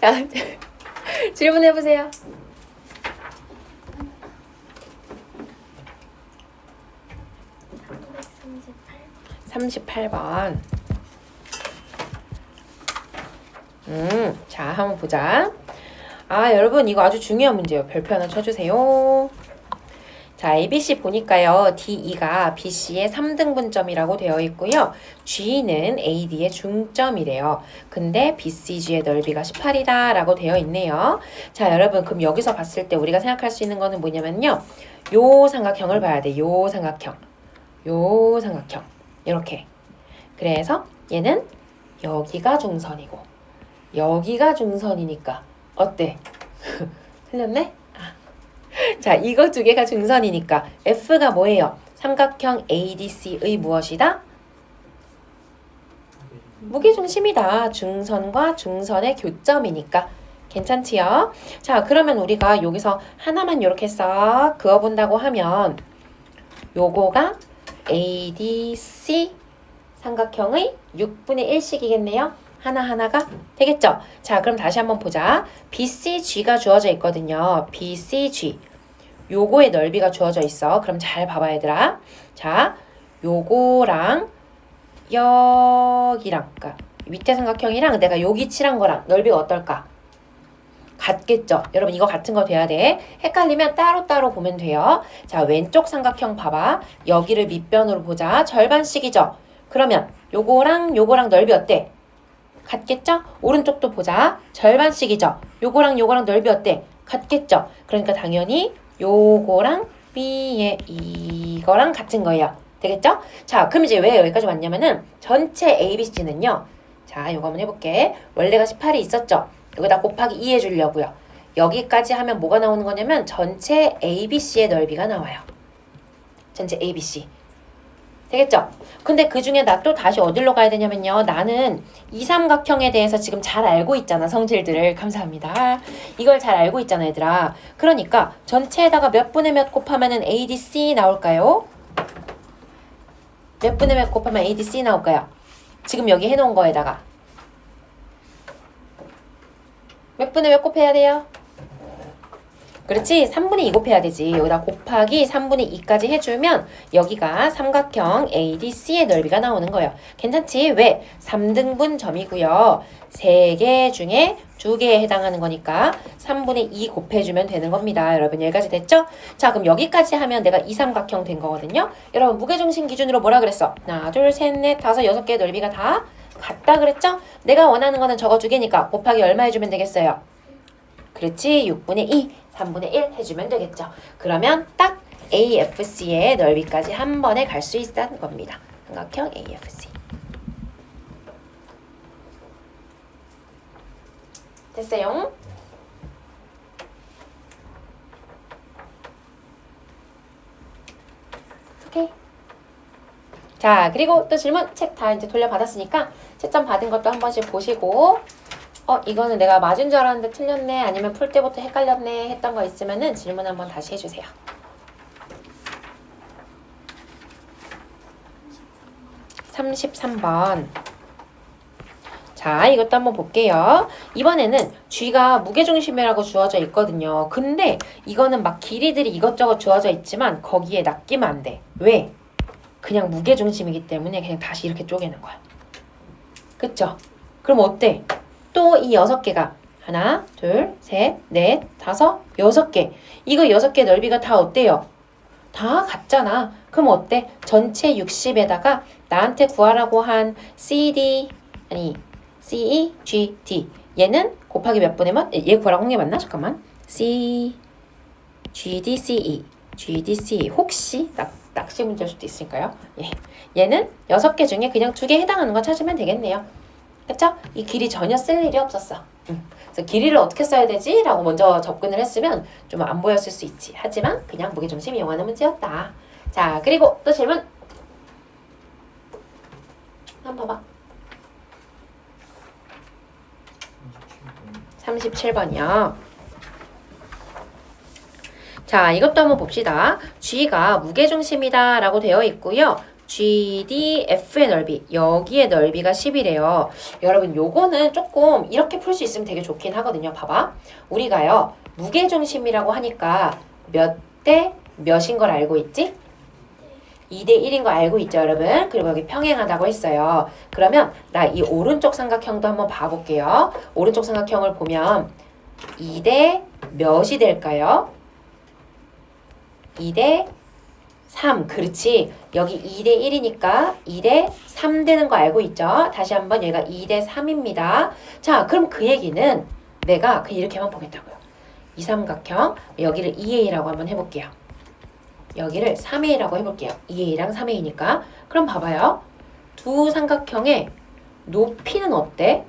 자, 질문해보세요. 38번. 자, 한번 보자. 아, 여러분 이거 아주 중요한 문제예요. 별표 하나 쳐주세요. 자, ABC 보니까요. DE가 BC의 3등분점이라고 되어 있고요. G는 AD의 중점이래요. 근데 BCG의 넓이가 18이다 라고 되어 있네요. 자, 여러분 그럼 여기서 봤을 때 우리가 생각할 수 있는 거는 뭐냐면요. 요 삼각형을 봐야 돼. 요 삼각형. 요 삼각형. 이렇게. 그래서 얘는 여기가 중선이고 여기가 중선이니까 어때? 틀렸네? 자, 이거 두 개가 중선이니까 F가 뭐예요? 삼각형 ADC의 무엇이다? 무게중심이다. 중선과 중선의 교점이니까 괜찮지요? 자, 그러면 우리가 여기서 하나만 이렇게 싹 그어본다고 하면 요거가 ADC 삼각형의 6분의 1씩이겠네요. 하나하나가 되겠죠? 자, 그럼 다시 한번 보자. BCG가 주어져 있거든요. BCG. 요거의 넓이가 주어져 있어. 그럼 잘 봐봐, 얘들아. 자, 요거랑 여기랑, 그러니까 밑에 삼각형이랑 내가 여기 칠한 거랑 넓이가 어떨까? 같겠죠? 여러분 이거 같은 거 돼야 돼. 헷갈리면 따로따로 보면 돼요. 자, 왼쪽 삼각형 봐봐. 여기를 밑변으로 보자. 절반씩이죠? 그러면 요거랑 요거랑 넓이 어때? 같겠죠? 오른쪽도 보자. 절반씩이죠? 요거랑 요거랑 넓이 어때? 같겠죠? 그러니까 당연히 요거랑 B의 이거랑 같은 거예요. 되겠죠? 자, 그럼 이제 왜 여기까지 왔냐면은 전체 ABC는요. 자, 요거 한번 해볼게. 원래가 18이 있었죠? 여기다 곱하기 2 해주려고요. 여기까지 하면 뭐가 나오는 거냐면 전체 ABC의 넓이가 나와요. 전체 ABC. 되겠죠? 근데 그 중에 나 또 다시 어디로 가야 되냐면요. 나는 이 삼각형에 대해서 지금 잘 알고 있잖아. 성질들을. 감사합니다. 이걸 잘 알고 있잖아, 얘들아. 그러니까 전체에다가 몇 분의 몇 곱하면은 ADC 나올까요? 몇 분의 몇 곱하면 ADC 나올까요? 지금 여기 해놓은 거에다가 몇 분의 몇 곱해야 돼요? 그렇지? 3분의 2 곱해야 되지. 여기다 곱하기 3분의 2까지 해주면 여기가 삼각형 ADC의 넓이가 나오는 거예요. 괜찮지? 왜? 3등분 점이고요. 3개 중에 2개에 해당하는 거니까 3분의 2 곱해주면 되는 겁니다. 여러분 여기까지 됐죠? 자, 그럼 여기까지 하면 내가 이 삼각형 된 거거든요. 여러분 무게중심 기준으로 뭐라 그랬어? 하나, 둘, 셋, 넷, 다섯, 6개의 넓이가 다 같다 그랬죠? 내가 원하는 거는 저거 두 개니까 곱하기 얼마 해주면 되겠어요? 그렇지? 6분의 2, 3분의 1 해주면 되겠죠. 그러면 딱 AFC의 넓이까지 한 번에 갈 수 있다는 겁니다. 삼각형 AFC. 됐어요? 오케이. 자, 그리고 또 질문 책 다 이제 돌려받았으니까 채점 받은 것도 한 번씩 보시고 이거는 내가 맞은 줄 알았는데 틀렸네 아니면 풀 때부터 헷갈렸네 했던 거 있으면은 질문 한번 다시 해주세요. 33번. 자, 이것도 한번 볼게요. 이번에는 G가 무게중심이라고 주어져 있거든요. 근데 이거는 막 길이들이 이것저것 주어져 있지만 거기에 낚이면 안 돼. 왜? 그냥 무게중심이기 때문에 그냥 다시 이렇게 쪼개는 거야. 그쵸? 그럼 어때? 또 이 6개가 하나, 둘, 셋, 넷, 다섯, 6개. 이거 6개 넓이가 다 어때요? 다 같잖아. 그럼 어때? 전체 60에다가 나한테 구하라고 한 CD, 아니 CE, G, D. 얘는 곱하기 몇 분의 몇? 얘 구하라고 한 게 맞나? 잠깐만. C, G, D, C, E. G, D, C, E. 혹시 낚시 문제일 수도 있으니까요. 예. 얘는 6개 중에 그냥 2개 해당하는 거 찾으면 되겠네요. 그쵸? 이 길이 전혀 쓸 일이 없었어. 그래서 길이를 어떻게 써야 되지? 라고 먼저 접근을 했으면 좀 안 보였을 수 있지. 하지만 그냥 무게중심 이용하는 문제였다. 자, 그리고 또 질문. 한번 봐봐. 37번이요. 자, 이것도 한번 봅시다. G가 무게중심이다 라고 되어 있고요. GDF의 넓이, 여기의 넓이가 10이래요. 여러분 요거는 조금 이렇게 풀 수 있으면 되게 좋긴 하거든요. 봐봐. 우리가요 무게중심이라고 하니까 몇 대 몇인 걸 알고 있지? 2대 1인 거 알고 있죠, 여러분? 그리고 여기 평행하다고 했어요. 그러면 나 이 오른쪽 삼각형도 한번 봐볼게요. 오른쪽 삼각형을 보면 2대 몇이 될까요? 2대 3. 그렇지. 여기 2대 1이니까 2대 3 되는 거 알고 있죠? 다시 한번 얘가 2대 3입니다. 자, 그럼 그 얘기는 내가 그냥 이렇게만 보겠다고요. 이 삼각형, 여기를 2A라고 한번 해볼게요. 여기를 3A라고 해볼게요. 2A랑 3A니까. 그럼 봐봐요. 두 삼각형의 높이는 어때?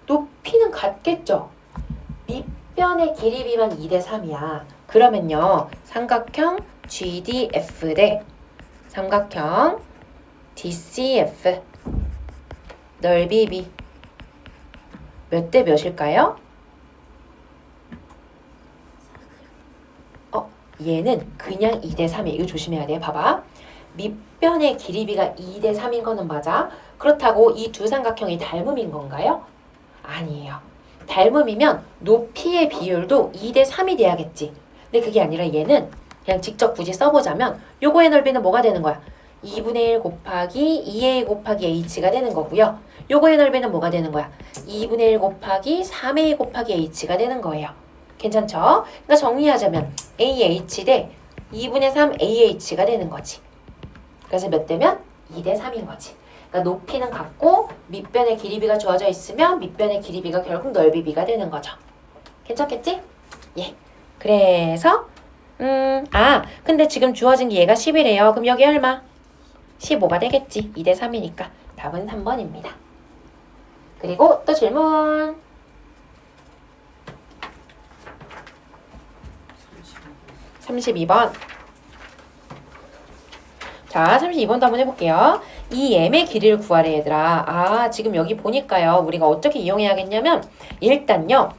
높이는 같겠죠? 밑변의 길이 비만 2대 3이야. 그러면요. 삼각형 GDF 대 삼각형 DCF 넓이 B 몇 대 몇일까요? 얘는 그냥 2대 3이에요. 이거 조심해야 돼. 봐봐. 밑변의 길이비가 2대 3인 거는 맞아. 그렇다고 이 두 삼각형이 닮음인 건가요? 아니에요. 닮음이면 높이의 비율도 2대 3이 돼야겠지. 근데 그게 아니라 얘는 그냥 직접 굳이 써보자면 요거의 넓이는 뭐가 되는 거야? 2분의 1 곱하기 2a 곱하기 h가 되는 거고요. 요거의 넓이는 뭐가 되는 거야? 2분의 1 곱하기 3a 곱하기 h가 되는 거예요. 괜찮죠? 그러니까 정리하자면 AH 대 2분의 3 AH가 되는 거지. 그래서 몇 대면? 2대 3인 거지. 그러니까 높이는 같고 밑변의 길이비가 주어져 있으면 밑변의 길이비가 결국 넓이비가 되는 거죠. 괜찮겠지? 예. 그래서 근데 지금 주어진 게 얘가 10이래요. 그럼 여기 얼마? 15가 되겠지. 2대 3이니까. 답은 3번입니다. 그리고 또 질문. 32번. 자, 32번도 한번 해볼게요. 이 m의 길이를 구하래, 얘들아. 지금 여기 보니까요. 우리가 어떻게 이용해야겠냐면 일단요.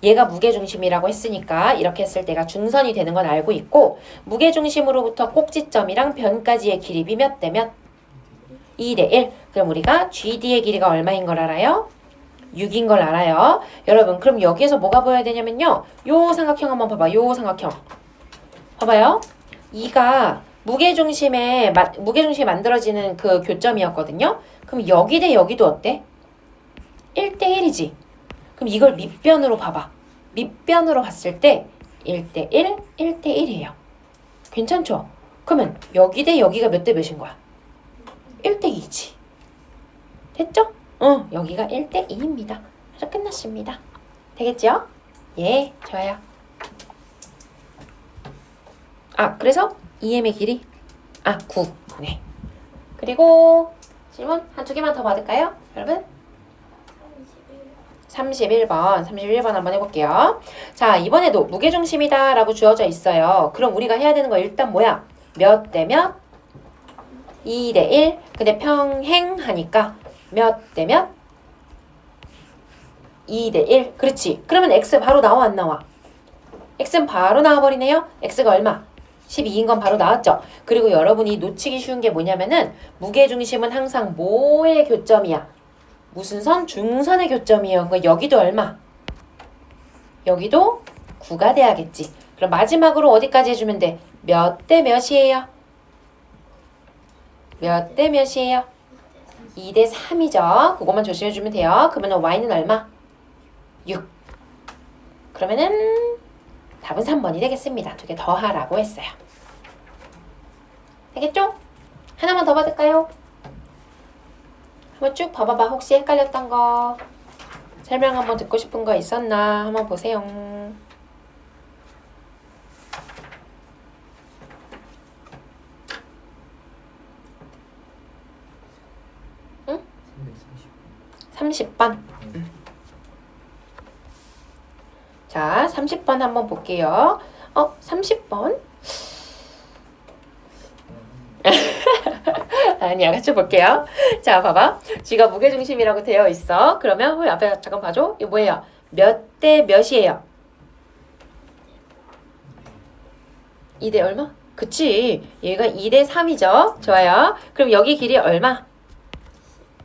얘가 무게중심이라고 했으니까 이렇게 했을 때가 중선이 되는 건 알고 있고 무게중심으로부터 꼭지점이랑 변까지의 길이비 몇 대 몇? 2대 1. 그럼 우리가 GD의 길이가 얼마인 걸 알아요? 6인 걸 알아요. 여러분, 그럼 여기에서 뭐가 보여야 되냐면요. 요 삼각형 한번 봐봐. 요 삼각형. 봐봐요. 이가 무게중심이 만들어지는 그 교점이었거든요. 그럼 여기 대 여기도 어때? 1대 1이지. 그럼 이걸 밑변으로 봐봐. 밑변으로 봤을 때 1대 1, 1대 1이에요. 괜찮죠? 그러면 여기 대 여기가 몇 대 몇인 거야? 1대 2지. 됐죠? 여기가 1대 2입니다. 그래서 끝났습니다. 되겠죠? 예, 좋아요. 그래서 EM의 길이 9. 네. 그리고 질문 한 두 개만 더 받을까요? 여러분? 31번 한번 해볼게요. 자, 이번에도 무게중심이다 라고 주어져 있어요. 그럼 우리가 해야 되는 거 일단 뭐야? 몇 대 몇? 2대 1. 근데 평행하니까 몇 대 몇? 2대 1. 그렇지. 그러면 x 바로 나와 안 나와? x는 바로 나와버리네요. x가 얼마? 12인 건 바로 나왔죠. 그리고 여러분이 놓치기 쉬운 게 뭐냐면은 무게중심은 항상 뭐의 교점이야? 무슨 선? 중선의 교점이에요. 그러니까 여기도 얼마? 여기도 9가 돼야겠지. 그럼 마지막으로 어디까지 해주면 돼? 몇 대 몇이에요? 몇 대 몇이에요? 2대 3이죠. 그것만 조심해주면 돼요. 그러면 y는 얼마? 6. 그러면은 답은 3번이 되겠습니다. 두 개 더 하라고 했어요. 되겠죠? 하나만 더 받을까요? 한번 쭉 봐봐봐. 혹시 헷갈렸던 거 설명 한번 듣고 싶은 거 있었나 한번 보세요. 응? 30번. 자, 30번 한번 볼게요. 30번? 아니야, 같이 볼게요. 자, 봐봐. G가 무게중심이라고 되어 있어. 그러면 앞에 잠깐 봐줘. 이거 뭐예요? 몇 대 몇이에요? 2대 얼마? 그치. 얘가 2대 3이죠. 좋아요. 그럼 여기 길이 얼마?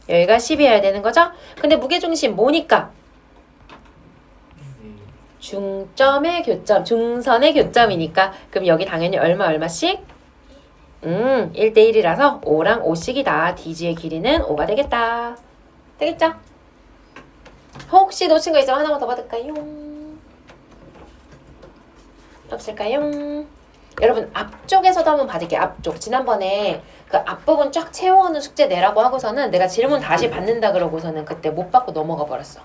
여기가 10이어야 되는 거죠? 근데 무게중심 뭐니까? 중점의 교점, 중선의 교점이니까 그럼 여기 당연히 얼마씩? 1대 1이라서 5랑 5씩이다. DG의 길이는 5가 되겠다. 되겠죠? 혹시 놓친 거 있으면 하나만 더 받을까요? 없을까요? 여러분 앞쪽에서도 한번 받을게요. 앞쪽. 지난번에 그 앞부분 쫙 채워오는 숙제 내라고 하고서는 내가 질문 다시 받는다 그러고서는 그때 못 받고 넘어가 버렸어.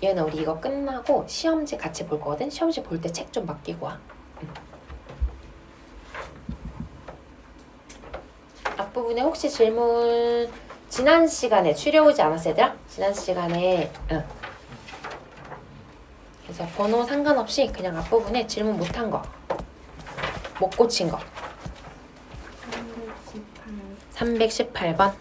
얘는 우리 이거 끝나고 시험지 같이 볼 거거든? 시험지 볼 때 책 좀 맡기고 와. 앞부분에 혹시 질문 지난 시간에 추려오지 않았어 얘들아? 지난 시간에 그래서 번호 상관없이 그냥 앞부분에 질문 못한 거 못 고친 거 318번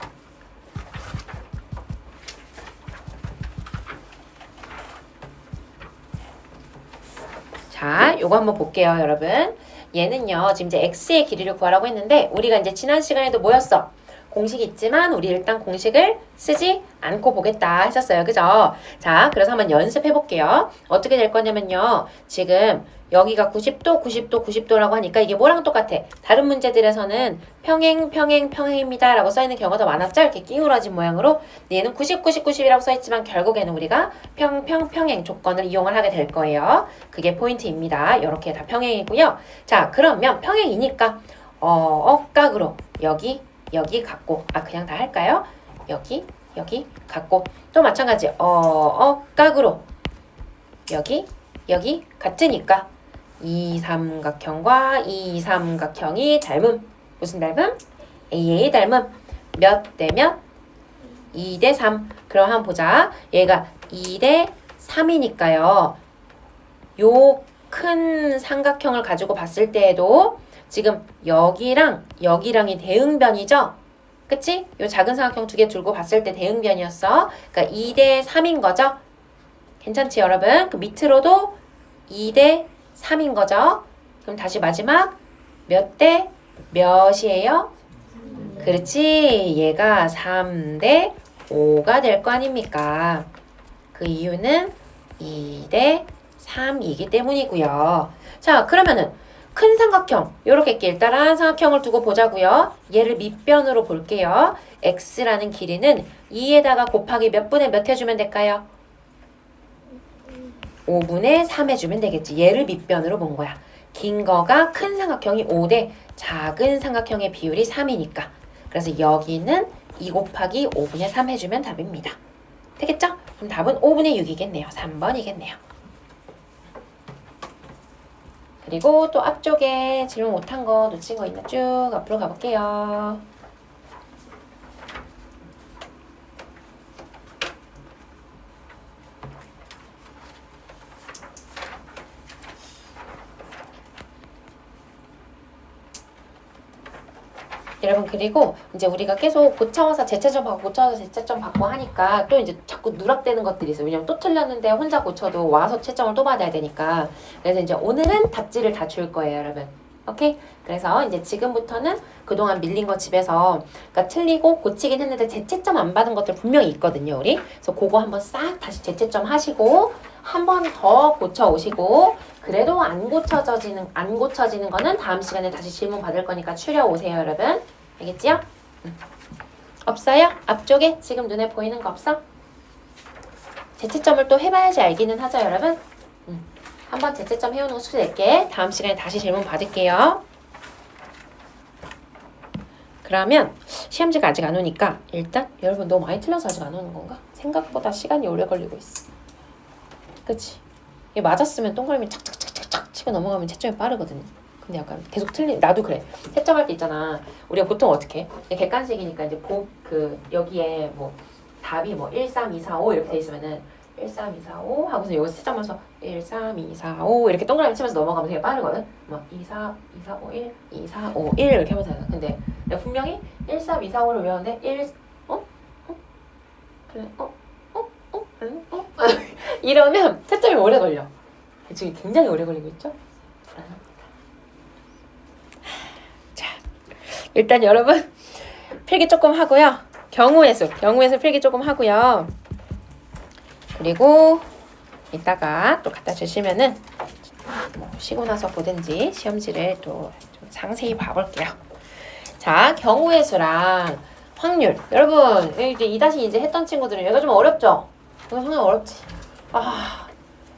자, 요거 한번 볼게요, 여러분. 얘는요, 지금 이제 x의 길이를 구하라고 했는데 우리가 이제 지난 시간에도 뭐였어? 공식이 있지만 우리 일단 공식을 쓰지 않고 보겠다 했었어요. 그죠? 자, 그래서 한번 연습해 볼게요. 어떻게 될 거냐면요. 지금 여기가 90도, 90도, 90도라고 하니까 이게 뭐랑 똑같아? 다른 문제들에서는 평행입니다 라고 써있는 경우가 더 많았죠? 이렇게 끼우러진 모양으로. 얘는 90, 90, 90이라고 써있지만 결국에는 우리가 평행 조건을 이용을 하게 될 거예요. 그게 포인트입니다. 이렇게 다 평행이고요. 자, 그러면 평행이니까 억각으로 여기 갖고 그냥 다 할까요? 여기 갖고 또 마찬가지 억각으로 여기 같으니까 이 삼각형과 이 삼각형이 닮음 무슨 닮음? AA 닮음 몇 대 몇? 2대 3 그럼 한번 보자 얘가 2대 3이니까요 요 큰 삼각형을 가지고 봤을 때에도 지금 여기랑이 대응변이죠? 그치? 요 작은 삼각형 두 개 들고 봤을 때 대응변이었어. 그러니까 2대 3인 거죠? 괜찮지 여러분? 그 밑으로도 2대 3인 거죠? 그럼 다시 마지막 몇 대 몇이에요? 그렇지. 얘가 3대 5가 될 거 아닙니까? 그 이유는 2대 3이기 때문이고요. 자, 그러면은 큰 삼각형, 요렇게 길다란 삼각형을 두고 보자고요. 얘를 밑변으로 볼게요. x라는 길이는 2에다가 곱하기 몇 분의 몇 해주면 될까요? 5분의 3 해주면 되겠지. 얘를 밑변으로 본 거야. 긴 거가 큰 삼각형이 5대 작은 삼각형의 비율이 3이니까. 그래서 여기는 2 곱하기 5분의 3 해주면 답입니다. 되겠죠? 그럼 답은 5분의 6이겠네요. 3번이겠네요. 그리고 또 앞쪽에 질문 못한 거 놓친 거 있나 쭉 앞으로 가볼게요. 여러분 그리고 이제 우리가 계속 고쳐와서 재채점 받고 고쳐와서 재채점 받고 하니까 또 이제 자꾸 누락되는 것들이 있어요. 왜냐면 또 틀렸는데 혼자 고쳐도 와서 채점을 또 받아야 되니까. 그래서 이제 오늘은 답지를 다 줄 거예요, 여러분. 오케이? 그래서 이제 지금부터는 그동안 밀린 거 집에서 그러니까 틀리고 고치긴 했는데 재채점 안 받은 것들 분명히 있거든요, 우리. 그래서 그거 한번 싹 다시 재채점 하시고 한 번 더 고쳐 오시고 그래도 안 고쳐지는 거는 다음 시간에 다시 질문 받을 거니까 추려 오세요, 여러분. 알겠지요? 없어요? 앞쪽에 지금 눈에 보이는 거 없어? 재채점을 또 해봐야지 알기는 하죠, 여러분. 한번 재채점 해오는 거 숙제 낼게. 다음 시간에 다시 질문 받을게요. 그러면 시험지가 아직 안 오니까 일단 여러분 너무 많이 틀려서 아직 안 오는 건가? 생각보다 시간이 오래 걸리고 있어. 그치? 이게 맞았으면 동그라미 착착착착착 치고 넘어가면 채점이 빠르거든요. 근데 약간 계속 나도 그래. 채점할 때 있잖아. 우리가 보통 어떻게 해? 객관식이니까 이제 여기에 뭐 답이 뭐 1, 3, 2, 4, 5 이렇게 돼 있으면은 1, 3, 2, 4, 5 하고서 여기서 채점하면서 1, 3, 2, 4, 5 이렇게 동그라미 치면서 넘어가면 되게 빠르거든. 막 2, 4, 2, 4, 5, 1, 2, 4, 5, 1 이렇게 하면서 하잖아. 근데 내가 분명히 1, 3, 2, 4, 5를 외웠는데 1, 그래, 이러면 채점이 오래 걸려. 지금 굉장히 오래 걸리고 있죠? 불안합니다. 일단 여러분 필기 조금 하고요. 경우의 수 필기 조금 하고요. 그리고 이따가 또 갖다 주시면은 뭐 쉬고 나서 보든지 시험지를 또 좀 상세히 봐볼게요. 자, 경우의 수랑 확률. 여러분, 이제 2다시 이제 했던 친구들은 얘가 좀 어렵죠? 이거 상당히 어렵지.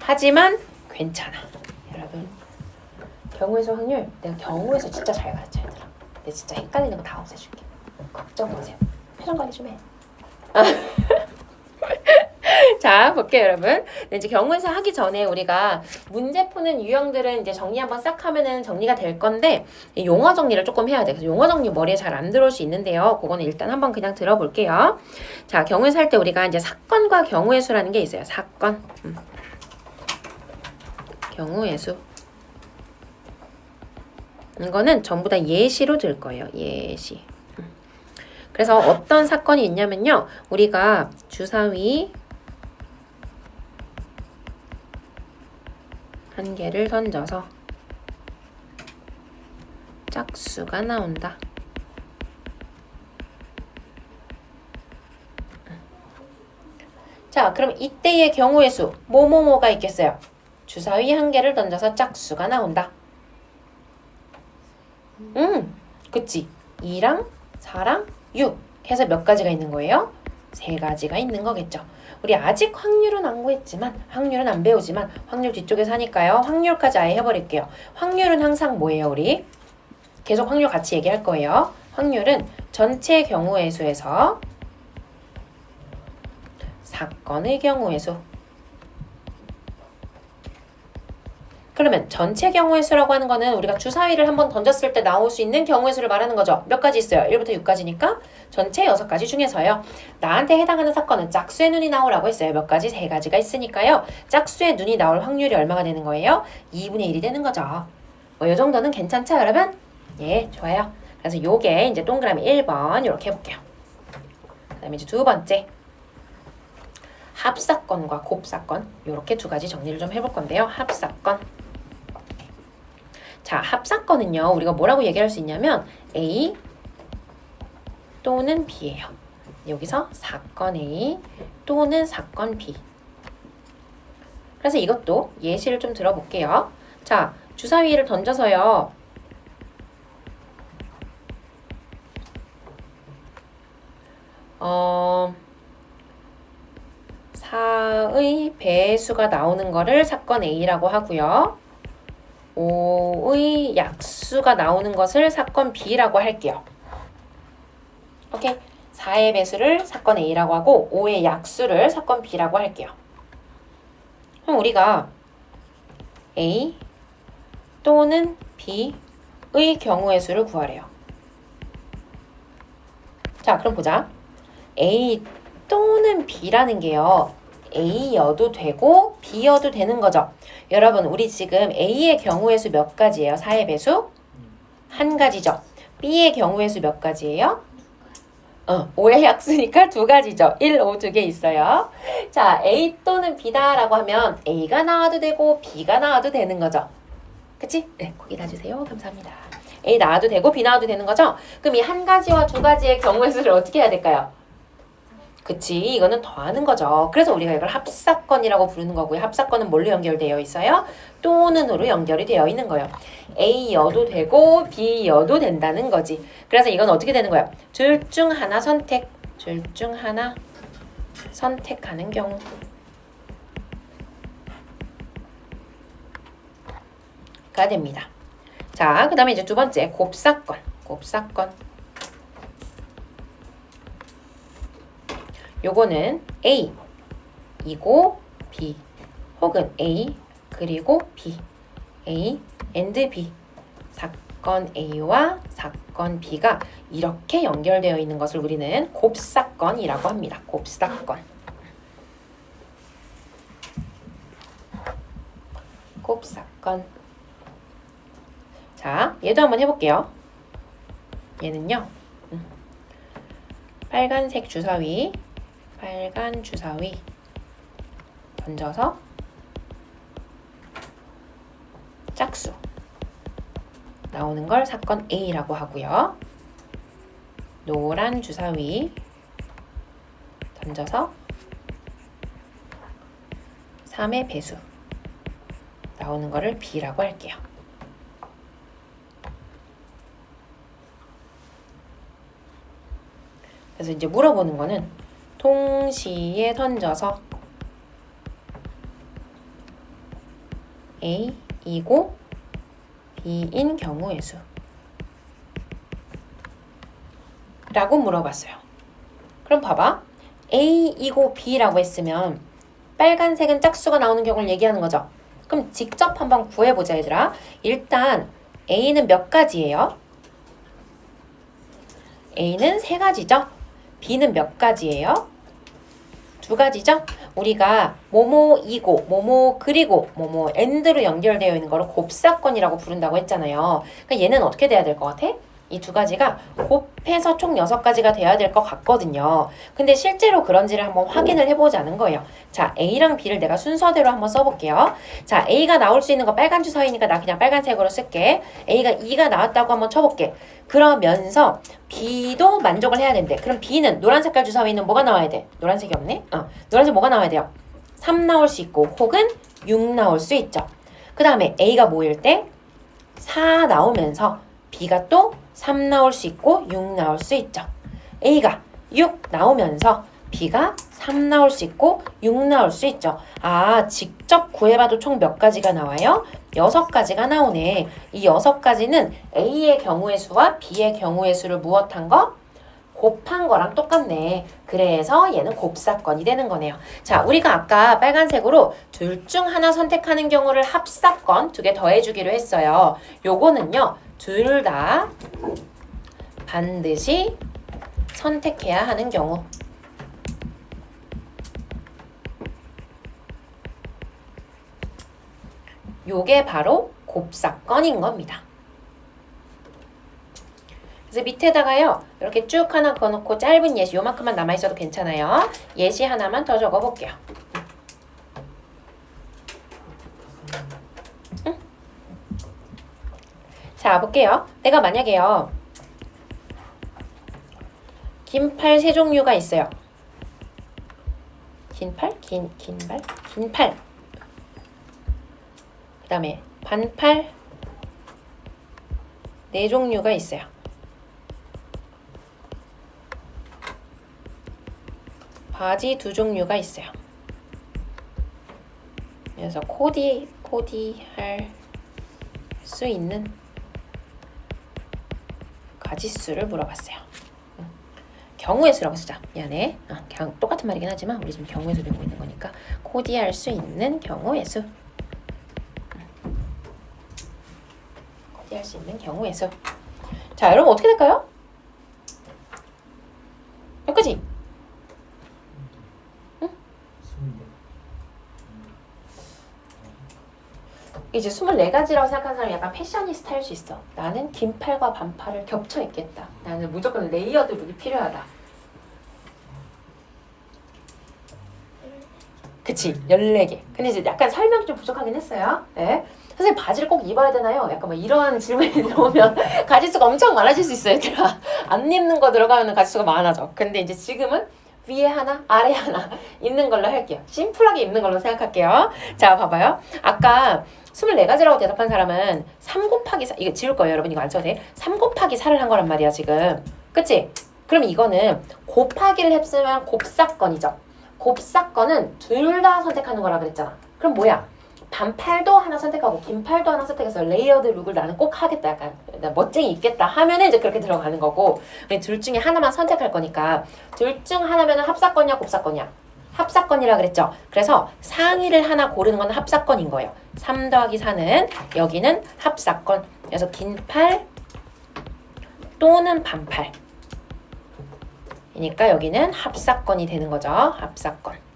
하지만 괜찮아. 여러분, 경우의 수 확률. 내가 경우의 수 진짜 잘 가르쳐 얘들아. 내가 진짜 헷갈리는 거 다 없애줄게. 걱정 마세요. 표정 관리 좀 해. 자, 볼게요, 여러분. 네, 이제 경우의 수 하기 전에 우리가 문제 푸는 유형들은 이제 정리 한번 싹 하면은 정리가 될 건데, 이 용어 정리를 조금 해야 돼. 그래서 용어 정리 머리에 잘 안 들어올 수 있는데요. 그거는 일단 한번 그냥 들어볼게요. 자, 경우의 수 할 때 우리가 이제 사건과 경우의 수라는 게 있어요. 사건. 경우의 수. 이거는 전부 다 예시로 들 거예요. 예시. 그래서 어떤 사건이 있냐면요. 우리가 주사위 한 개를 던져서 짝수가 나온다. 자, 그럼 이때의 경우의 수 뭐뭐뭐가 있겠어요? 주사위 한 개를 던져서 짝수가 나온다. 그치. 2랑 4랑 6 해서 몇 가지가 있는 거예요? 3가지가 있는 거겠죠. 우리 아직 확률은 안 구했지만, 확률은 안 배우지만 확률 뒤쪽에서 하니까요. 확률까지 아예 해버릴게요. 확률은 항상 뭐예요, 우리? 계속 확률 같이 얘기할 거예요. 확률은 전체 경우의 수에서 사건의 경우의 수. 그러면 전체 경우의 수라고 하는 거는 우리가 주사위를 한번 던졌을 때 나올 수 있는 경우의 수를 말하는 거죠. 몇 가지 있어요? 1부터 6까지니까 전체 6가지 중에서요. 나한테 해당하는 사건은 짝수의 눈이 나오라고 했어요. 몇 가지? 3가지가 있으니까요. 짝수의 눈이 나올 확률이 얼마가 되는 거예요? 2분의 1이 되는 거죠. 뭐 이 정도는 괜찮죠, 여러분? 예, 좋아요. 그래서 요게 이제 동그라미 1번 이렇게 해볼게요. 그 다음에 이제 두 번째. 합사건과 곱사건 이렇게 2가지 정리를 좀 해볼 건데요. 합사건. 자, 합사건은요. 우리가 뭐라고 얘기할 수 있냐면 A 또는 B예요. 여기서 사건 A 또는 사건 B. 그래서 이것도 예시를 좀 들어볼게요. 자, 주사위를 던져서요. 4의 배수가 나오는 거를 사건 A라고 하고요. 5의 약수가 나오는 것을 사건 B라고 할게요. 오케이? 4의 배수를 사건 A라고 하고 5의 약수를 사건 B라고 할게요. 그럼 우리가 A 또는 B의 경우의 수를 구하래요. 자, 그럼 보자. A 또는 B라는 게요. A여도 되고 B여도 되는 거죠. 여러분, 우리 지금 A의 경우의 수 몇 가지예요? 4의 배수? 1가지죠. B의 경우의 수 몇 가지예요? 5의 약수니까 2가지죠. 1, 5 2개 있어요. 자, A 또는 B다라고 하면 A가 나와도 되고 B가 나와도 되는 거죠. 그치? 네, 거기 다 주세요. 감사합니다. A 나와도 되고 B 나와도 되는 거죠? 그럼 이 1가지와 2가지의 경우의 수를 어떻게 해야 될까요? 그치, 이거는 더하는 거죠. 그래서 우리가 이걸 합사건이라고 부르는 거고요. 합사건은 뭘로 연결되어 있어요? 또는으로 연결이 되어 있는 거예요. A여도 되고 B여도 된다는 거지. 그래서 이건 어떻게 되는 거예요? 둘 중 하나 선택. 둘 중 하나 선택하는 경우. 가 됩니다. 자, 그 다음에 이제 두 번째 곱사건. 곱사건. 요거는 A 이고 B 혹은 A 그리고 B A and B 사건 A와 사건 B가 이렇게 연결되어 있는 것을 우리는 곱사건이라고 합니다. 곱사건. 곱사건. 자, 얘도 한번 해볼게요. 얘는요. 빨간색 주사위 빨간 주사위 던져서 짝수 나오는 걸 사건 A라고 하고요. 노란 주사위 던져서 3의 배수 나오는 거를 B라고 할게요. 그래서 이제 물어보는 거는 동시에 던져서 A이고 B인 경우의 수 라고 물어봤어요. 그럼 봐봐. A이고 B라고 했으면 빨간색은 짝수가 나오는 경우를 얘기하는 거죠. 그럼 직접 한번 구해보자 얘들아. 일단 A는 몇 가지예요? A는 3가지죠. B는 몇 가지예요? 2가지죠. 우리가 뭐뭐이고 뭐뭐 그리고 뭐뭐 and로 연결되어 있는 거를 곱사건이라고 부른다고 했잖아요. 그러니까 얘는 어떻게 돼야 될 것 같아? 이 2가지가 곱해서 총 6가지가 돼야 될 것 같거든요. 근데 실제로 그런지를 한번 확인을 해보자는 거예요. 자, A랑 B를 내가 순서대로 한번 써볼게요. 자, A가 나올 수 있는 거 빨간 주사위니까 나 그냥 빨간색으로 쓸게. A가 2가 나왔다고 한번 쳐볼게. 그러면서 B도 만족을 해야 된대. 그럼 B는 노란 색깔 주사위는 뭐가 나와야 돼? 노란색이 없네? 노란색 뭐가 나와야 돼요? 3 나올 수 있고 혹은 6 나올 수 있죠. 그 다음에 A가 뭐일 때? 4 나오면서 B가 또 3 나올 수 있고 6 나올 수 있죠. A가 6 나오면서 B가 3 나올 수 있고 6 나올 수 있죠. 아, 직접 구해봐도 총 몇 가지가 나와요? 6가지가 나오네. 이 6가지는 A의 경우의 수와 B의 경우의 수를 무엇한 거? 곱한 거랑 똑같네. 그래서 얘는 곱사건이 되는 거네요. 자, 우리가 아까 빨간색으로 둘 중 하나 선택하는 경우를 합사건 2개 더해주기로 했어요. 요거는요. 둘 다 반드시 선택해야 하는 경우. 요게 바로 곱사건인 겁니다. 그래서 밑에다가요. 이렇게 쭉 하나 그어놓고 짧은 예시 요만큼만 남아있어도 괜찮아요. 예시 하나만 더 적어볼게요. 자, 볼게요. 내가 만약에요. 긴팔 3종류가 있어요. 긴팔? 긴발? 긴팔. 그 다음에 반팔 4종류가 있어요. 바지 2종류가 있어요. 그래서 코디할 수 있는 가지수를 물어봤어요. 경우의 수라고 쓰자. 미안해. 그냥 똑같은 말이긴 하지만 우리 지금 경우의 수 배우고 있는 거니까 코디할 수 있는 경우의 수. 코디할 수 있는 경우의 수. 자, 여러분 어떻게 될까요? 여기까지. 이제 24가지라고 생각하는 사람이 약간 패셔니스타일 수 있어. 나는 긴팔과 반팔을 겹쳐 입겠다. 나는 무조건 레이어드 룩이 필요하다. 그치, 14개. 근데 이제 약간 설명이 좀 부족하긴 했어요. 네. 선생님 바지를 꼭 입어야 되나요? 약간 뭐 이런 질문이 들어오면 가지수가 엄청 많아질 수 있어요. 얘들아. 안 입는 거 들어가면 가지수가 많아져. 근데 이제 지금은 위에 하나, 아래 하나 입는 걸로 할게요. 심플하게 입는 걸로 생각할게요. 자, 봐봐요. 아까 24가지라고 대답한 사람은 3 곱하기 4, 이거 지울 거예요. 여러분 이거 안 써도 돼. 3 곱하기 4를 한 거란 말이야 지금. 그치? 그럼 이거는 곱하기를 했으면 곱사건이죠. 곱사건은 둘 다 선택하는 거라 그랬잖아. 그럼 뭐야? 반팔도 하나 선택하고 긴팔도 하나 선택해서 레이어드 룩을 나는 꼭 하겠다. 약간 나 멋쟁이 입겠다 하면은 이제 그렇게 들어가는 거고, 둘 중에 하나만 선택할 거니까 둘 중 하나면은 합사건이야 곱사건이야? 합사건이라 그랬죠. 그래서 상위를 하나 고르는 건 합사건인 거예요. 3 더하기 4는 여기는 합사건. 그래서 긴팔 또는 반팔 이니까 여기는 합사건이 되는 거죠. 합사건.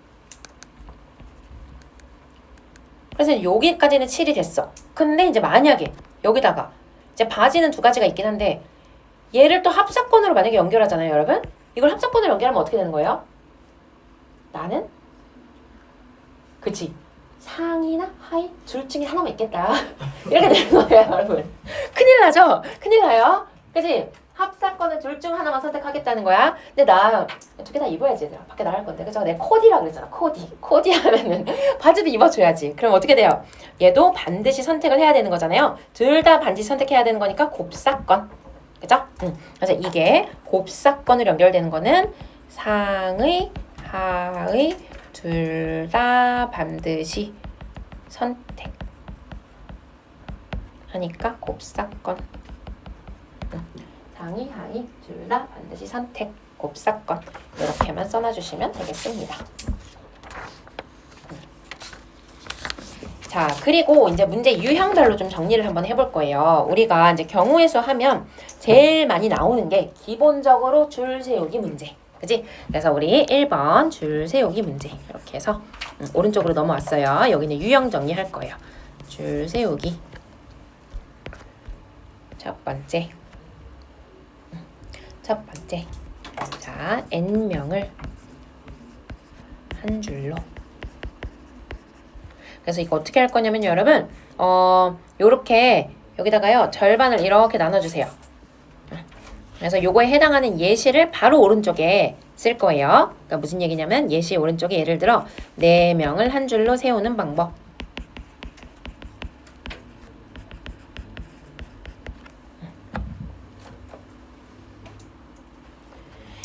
그래서 여기까지는 7이 됐어. 근데 이제 만약에 여기다가 이제 바지는 2가지가 있긴 한데 얘를 또 합사건으로 만약에 연결하잖아요, 여러분. 이걸 합사건으로 연결하면 어떻게 되는 거예요? 나는 그치 상의나 하의 둘 중에 하나만 있겠다. 이렇게 되는 거예요, 여러분. 큰일 나죠? 큰일 나요. 그치? 합사건은 둘 중 하나만 선택하겠다는 거야. 근데 나 두 개 다 입어야지 얘들아. 밖에 나갈 건데. 그죠? 내가 코디라 그랬잖아. 코디 하면은 바지도 입어줘야지. 그럼 어떻게 돼요? 얘도 반드시 선택을 해야 되는 거잖아요. 둘 다 반드시 선택해야 되는 거니까 곱사건. 그죠? 그래서 이게 곱사건으로 연결되는 거는 상의, 하의 둘 다 반드시 선택 하니까 곱사건. 상의, 하의 둘 다 반드시 선택 곱사건. 이렇게만 써놔주시면 되겠습니다. 자, 그리고 이제 문제 유형별로 좀 정리를 한번 해볼 거예요. 우리가 이제 경우의 수 하면 제일 많이 나오는 게 기본적으로 줄 세우기 문제. 그지? 그래서 우리 1번 줄 세우기 문제. 이렇게 해서 오른쪽으로 넘어왔어요. 여기는 유형 정리할 거예요. 줄 세우기. 첫 번째. 자, n명을 한 줄로. 그래서 이거 어떻게 할 거냐면 여러분 요렇게 여기다가요 절반을 이렇게 나눠주세요. 그래서 요거에 해당하는 예시를 바로 오른쪽에 쓸 거예요. 그러니까 무슨 얘기냐면 예시 오른쪽에 예를 들어 4명을 한 줄로 세우는 방법.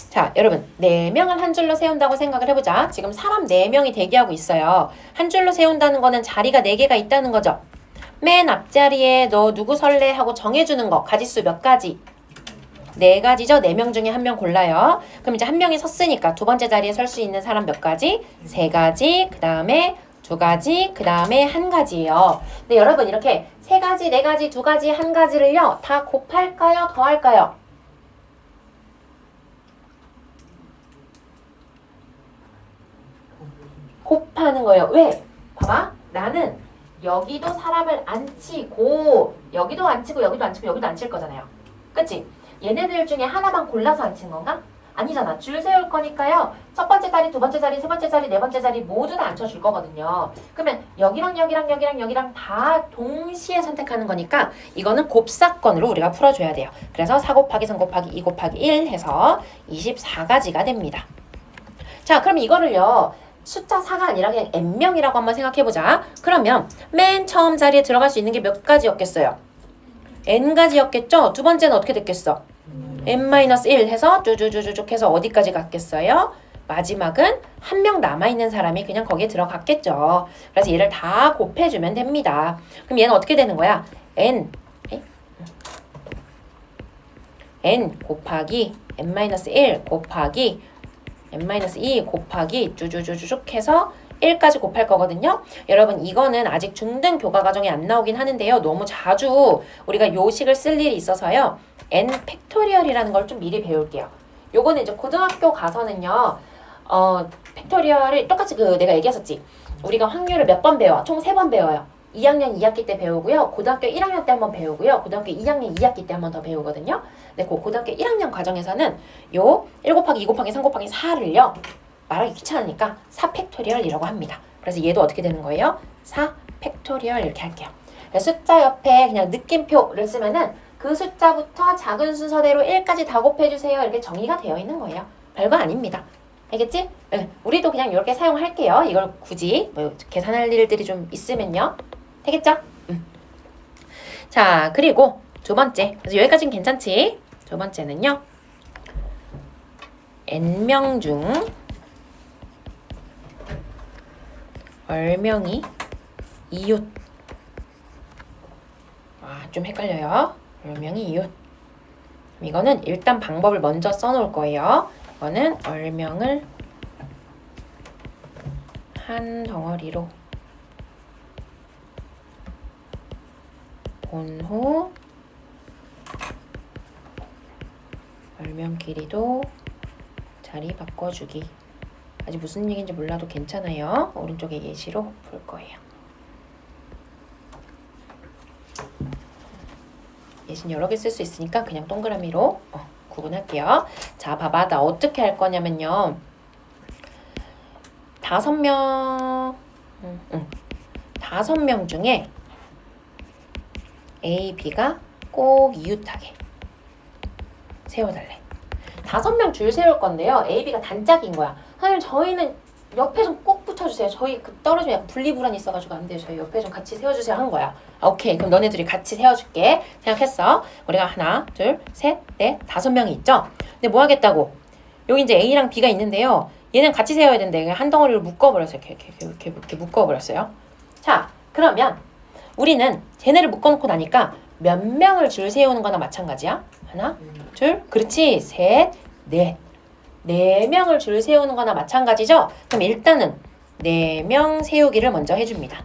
자, 여러분 4명을 한 줄로 세운다고 생각을 해보자. 지금 사람 4명이 대기하고 있어요. 한 줄로 세운다는 거는 자리가 4개가 있다는 거죠. 맨 앞자리에 너 누구 설레 하고 정해주는 거 가지수 몇 가지? 4가지죠. 4명 중에 1명 골라요. 그럼 이제 1명이 섰으니까 두 번째 자리에 설 수 있는 사람 몇 가지? 3가지, 그 다음에 2가지, 그 다음에 1가지예요. 근데 여러분 이렇게 3가지, 4가지, 2가지, 1가지를요 다 곱할까요? 더할까요? 곱하는 거예요. 왜? 봐봐. 나는 여기도 사람을 앉히고 여기도 앉히고 여기도 앉히고 여기도 앉힐 거잖아요. 그치? 얘네들 중에 하나만 골라서 앉힌 건가? 아니잖아. 줄 세울 거니까요. 첫 번째 자리, 두 번째 자리, 세 번째 자리, 네 번째 자리 모두 다 앉혀줄 거거든요. 그러면 여기랑 여기랑 여기랑 여기랑 다 동시에 선택하는 거니까 이거는 곱사건으로 우리가 풀어줘야 돼요. 그래서 4 곱하기 3 곱하기 2 곱하기 1 해서 24가지가 됩니다. 자, 그럼 이거를요. 숫자 4가 아니라 그냥 n명이라고 한번 생각해보자. 그러면 맨 처음 자리에 들어갈 수 있는 게 몇 가지였겠어요? n가지였겠죠? 두 번째는 어떻게 됐겠어? n-1 해서 쭈쭈쭈쭈쭉 해서 어디까지 갔겠어요? 마지막은 1명 남아있는 사람이 그냥 거기에 들어갔겠죠. 그래서 얘를 다 곱해주면 됩니다. 그럼 얘는 어떻게 되는 거야? n 곱하기 n-1 곱하기 n-2 곱하기 쭈쭈쭈쭈쭉 해서 1까지 곱할 거거든요. 여러분 이거는 아직 중등 교과 과정에 안 나오긴 하는데요. 너무 자주 우리가 요식을 쓸 일이 있어서요. n 팩토리얼이라는 걸 좀 미리 배울게요. 요거는 이제 고등학교 가서는요. 팩토리얼을 똑같이 내가 얘기했었지. 우리가 확률을 몇 번 배워? 총 3번 배워요. 2학년 2학기 때 배우고요. 고등학교 1학년 때 한번 배우고요. 고등학교 2학년 2학기 때 한번 더 배우거든요. 근데 그 고등학교 1학년 과정에서는 요 1 곱하기 2 곱하기 3 곱하기 4를요. 말하기 귀찮으니까 4 팩토리얼이라고 합니다. 그래서 얘도 어떻게 되는 거예요? 4 팩토리얼 이렇게 할게요. 숫자 옆에 그냥 느낌표를 쓰면은 그 숫자부터 작은 순서대로 1까지 다 곱해주세요. 이렇게 정의가 되어 있는 거예요. 별거 아닙니다. 알겠지? 네, 우리도 그냥 이렇게 사용할게요. 이걸 굳이 뭐 계산할 일들이 좀 있으면요. 되겠죠? 자, 그리고 두 번째. 그래서 여기까지는 괜찮지? 두 번째는요. n명 중 얼명이 이웃. 좀 헷갈려요. 얼명이 이웃. 이거는 일단 방법을 먼저 써놓을 거예요. 이거는 얼명을 한 덩어리로 본 후 얼명 길이도 자리 바꿔주기. 아직 무슨 얘기인지 몰라도 괜찮아요. 오른쪽에 예시로 볼 거예요. 예시는 여러 개 쓸 수 있으니까 그냥 동그라미로 구분할게요. 자, 봐봐. 나 어떻게 할 거냐면요. 5명 5명 중에 A, B가 꼭 이웃하게 세워달래. 5명 줄 세울 건데요. A, B가 단짝인 거야. 선생님 저희는 옆에 좀 꼭 붙여주세요. 저희 그 떨어지면 약간 분리불안이 있어가지고 안 돼요. 저희 옆에 좀 같이 세워주세요 한 거야. 아, 오케이. 그럼 너네들이 같이 세워줄게. 생각했어? 우리가 하나, 둘, 셋, 넷, 5명이 있죠? 근데 뭐 하겠다고? 여기 이제 A랑 B가 있는데요. 얘는 같이 세워야 된대. 한 덩어리를 묶어버렸어요. 이렇게 묶어버렸어요. 자, 그러면 우리는 쟤네를 묶어놓고 나니까 몇 명을 줄 세우는 거나 마찬가지야. 하나, 둘, 그렇지. 셋, 넷. 4명을 줄 세우는 거나 마찬가지죠? 그럼 일단은 4명 세우기를 먼저 해줍니다.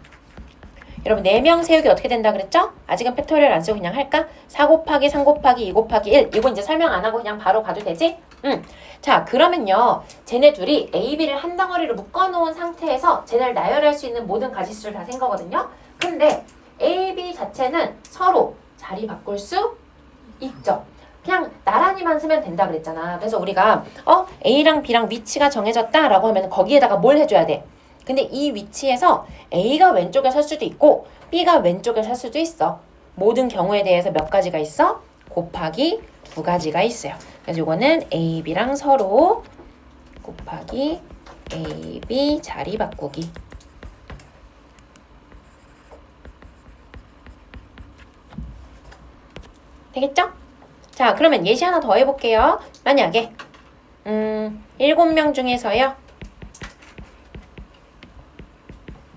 여러분 4명 세우기 어떻게 된다 그랬죠? 아직은 팩토리얼 안 쓰고 그냥 할까? 4 곱하기 3 곱하기 2 곱하기 1 이거 이제 설명 안 하고 그냥 바로 가도 되지? 자 그러면요 쟤네 둘이 A, B를 한 덩어리로 묶어놓은 상태에서 쟤네를 나열할 수 있는 모든 가지수를 다 센 거거든요? 근데 A, B 자체는 서로 자리 바꿀 수 있죠? 그냥 나란히만 쓰면 된다 그랬잖아. 그래서 우리가 A랑 B랑 위치가 정해졌다 라고 하면 거기에다가 뭘 해줘야 돼? 근데 이 위치에서 A가 왼쪽에 설 수도 있고 B가 왼쪽에 설 수도 있어. 모든 경우에 대해서 몇 가지가 있어? 곱하기 2가지가 있어요. 그래서 이거는 A, B랑 서로 곱하기 A, B 자리 바꾸기. 되겠죠? 자, 그러면 예시 하나 더 해볼게요. 만약에 7명 중에서요.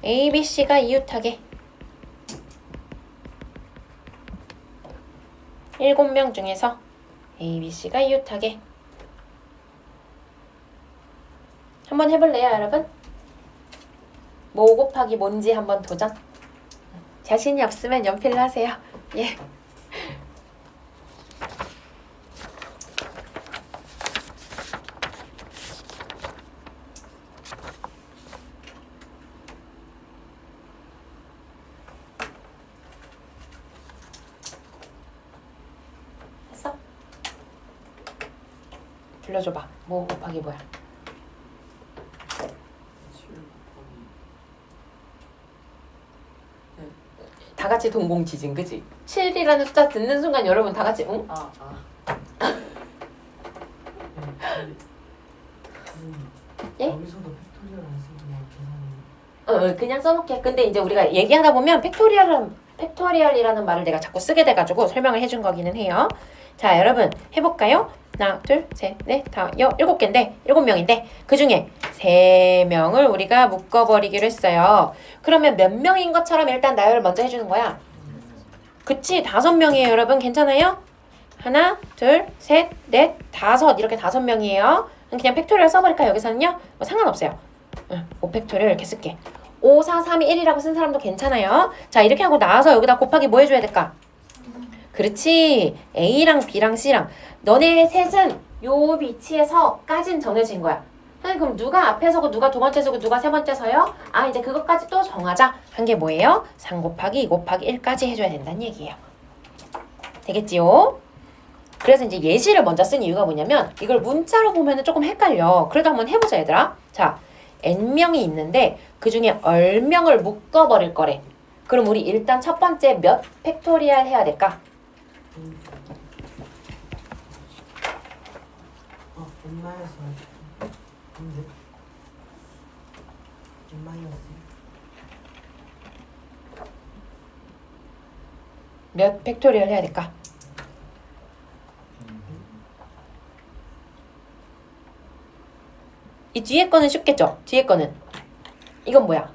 A, B, C가 이웃하게 7명 중에서 A, B, C가 이웃하게 한번 해볼래요, 여러분? 뭐 곱하기 뭔지 한번 도전. 자신이 없으면 연필로 하세요. 예. 불러줘봐. 뭐 곱하기 뭐야? 다 같이 동공지진, 그치? 7이라는 숫자 듣는 순간 여러분 다 같이 응? 예? 여기서도 팩토리얼 안 쓰고 그냥 계산을. 그냥 써놓게. 근데 이제 우리가 얘기하다 보면 팩토리얼이라는 말을 내가 자꾸 쓰게 돼가지고 설명을 해준 거기는 해요. 자, 여러분 해볼까요? 하나, 둘, 셋, 넷, 다, 7개인데, 7명인데 그 중에 3명을 우리가 묶어버리기로 했어요. 그러면 몇 명인 것처럼 일단 나열을 먼저 해주는 거야. 그치? 5명이에요, 여러분. 괜찮아요? 하나, 둘, 셋, 넷, 5 이렇게 5명이에요. 그냥 팩토리얼 써버릴까 여기서는요? 뭐 상관없어요. 5팩토리얼 이렇게 쓸게. 5, 4, 3, 2, 1이라고 쓴 사람도 괜찮아요. 자, 이렇게 하고 나와서 여기다 곱하기 뭐 해줘야 될까? 그렇지. A랑 B랑 C랑 너네 셋은 요 위치에서까진 정해진 거야. 그럼 누가 앞에 서고 누가 두 번째 서고 누가 세 번째 서요? 아, 이제 그것까지 또 정하자. 한 게 뭐예요? 3 곱하기 2 곱하기 1까지 해줘야 된다는 얘기예요. 되겠지요? 그래서 이제 예시를 먼저 쓴 이유가 뭐냐면 이걸 문자로 보면 조금 헷갈려. 그래도 한번 해보자, 얘들아. 자, N명이 있는데 그 중에 얼명을 묶어버릴 거래. 그럼 우리 일단 첫 번째 몇 팩토리얼 해야 될까? N-마이너스 근데 N-마이너스 몇 팩토리얼 해야 될까? 이 뒤에 거는 쉽겠죠? 뒤에 거는 이건 뭐야?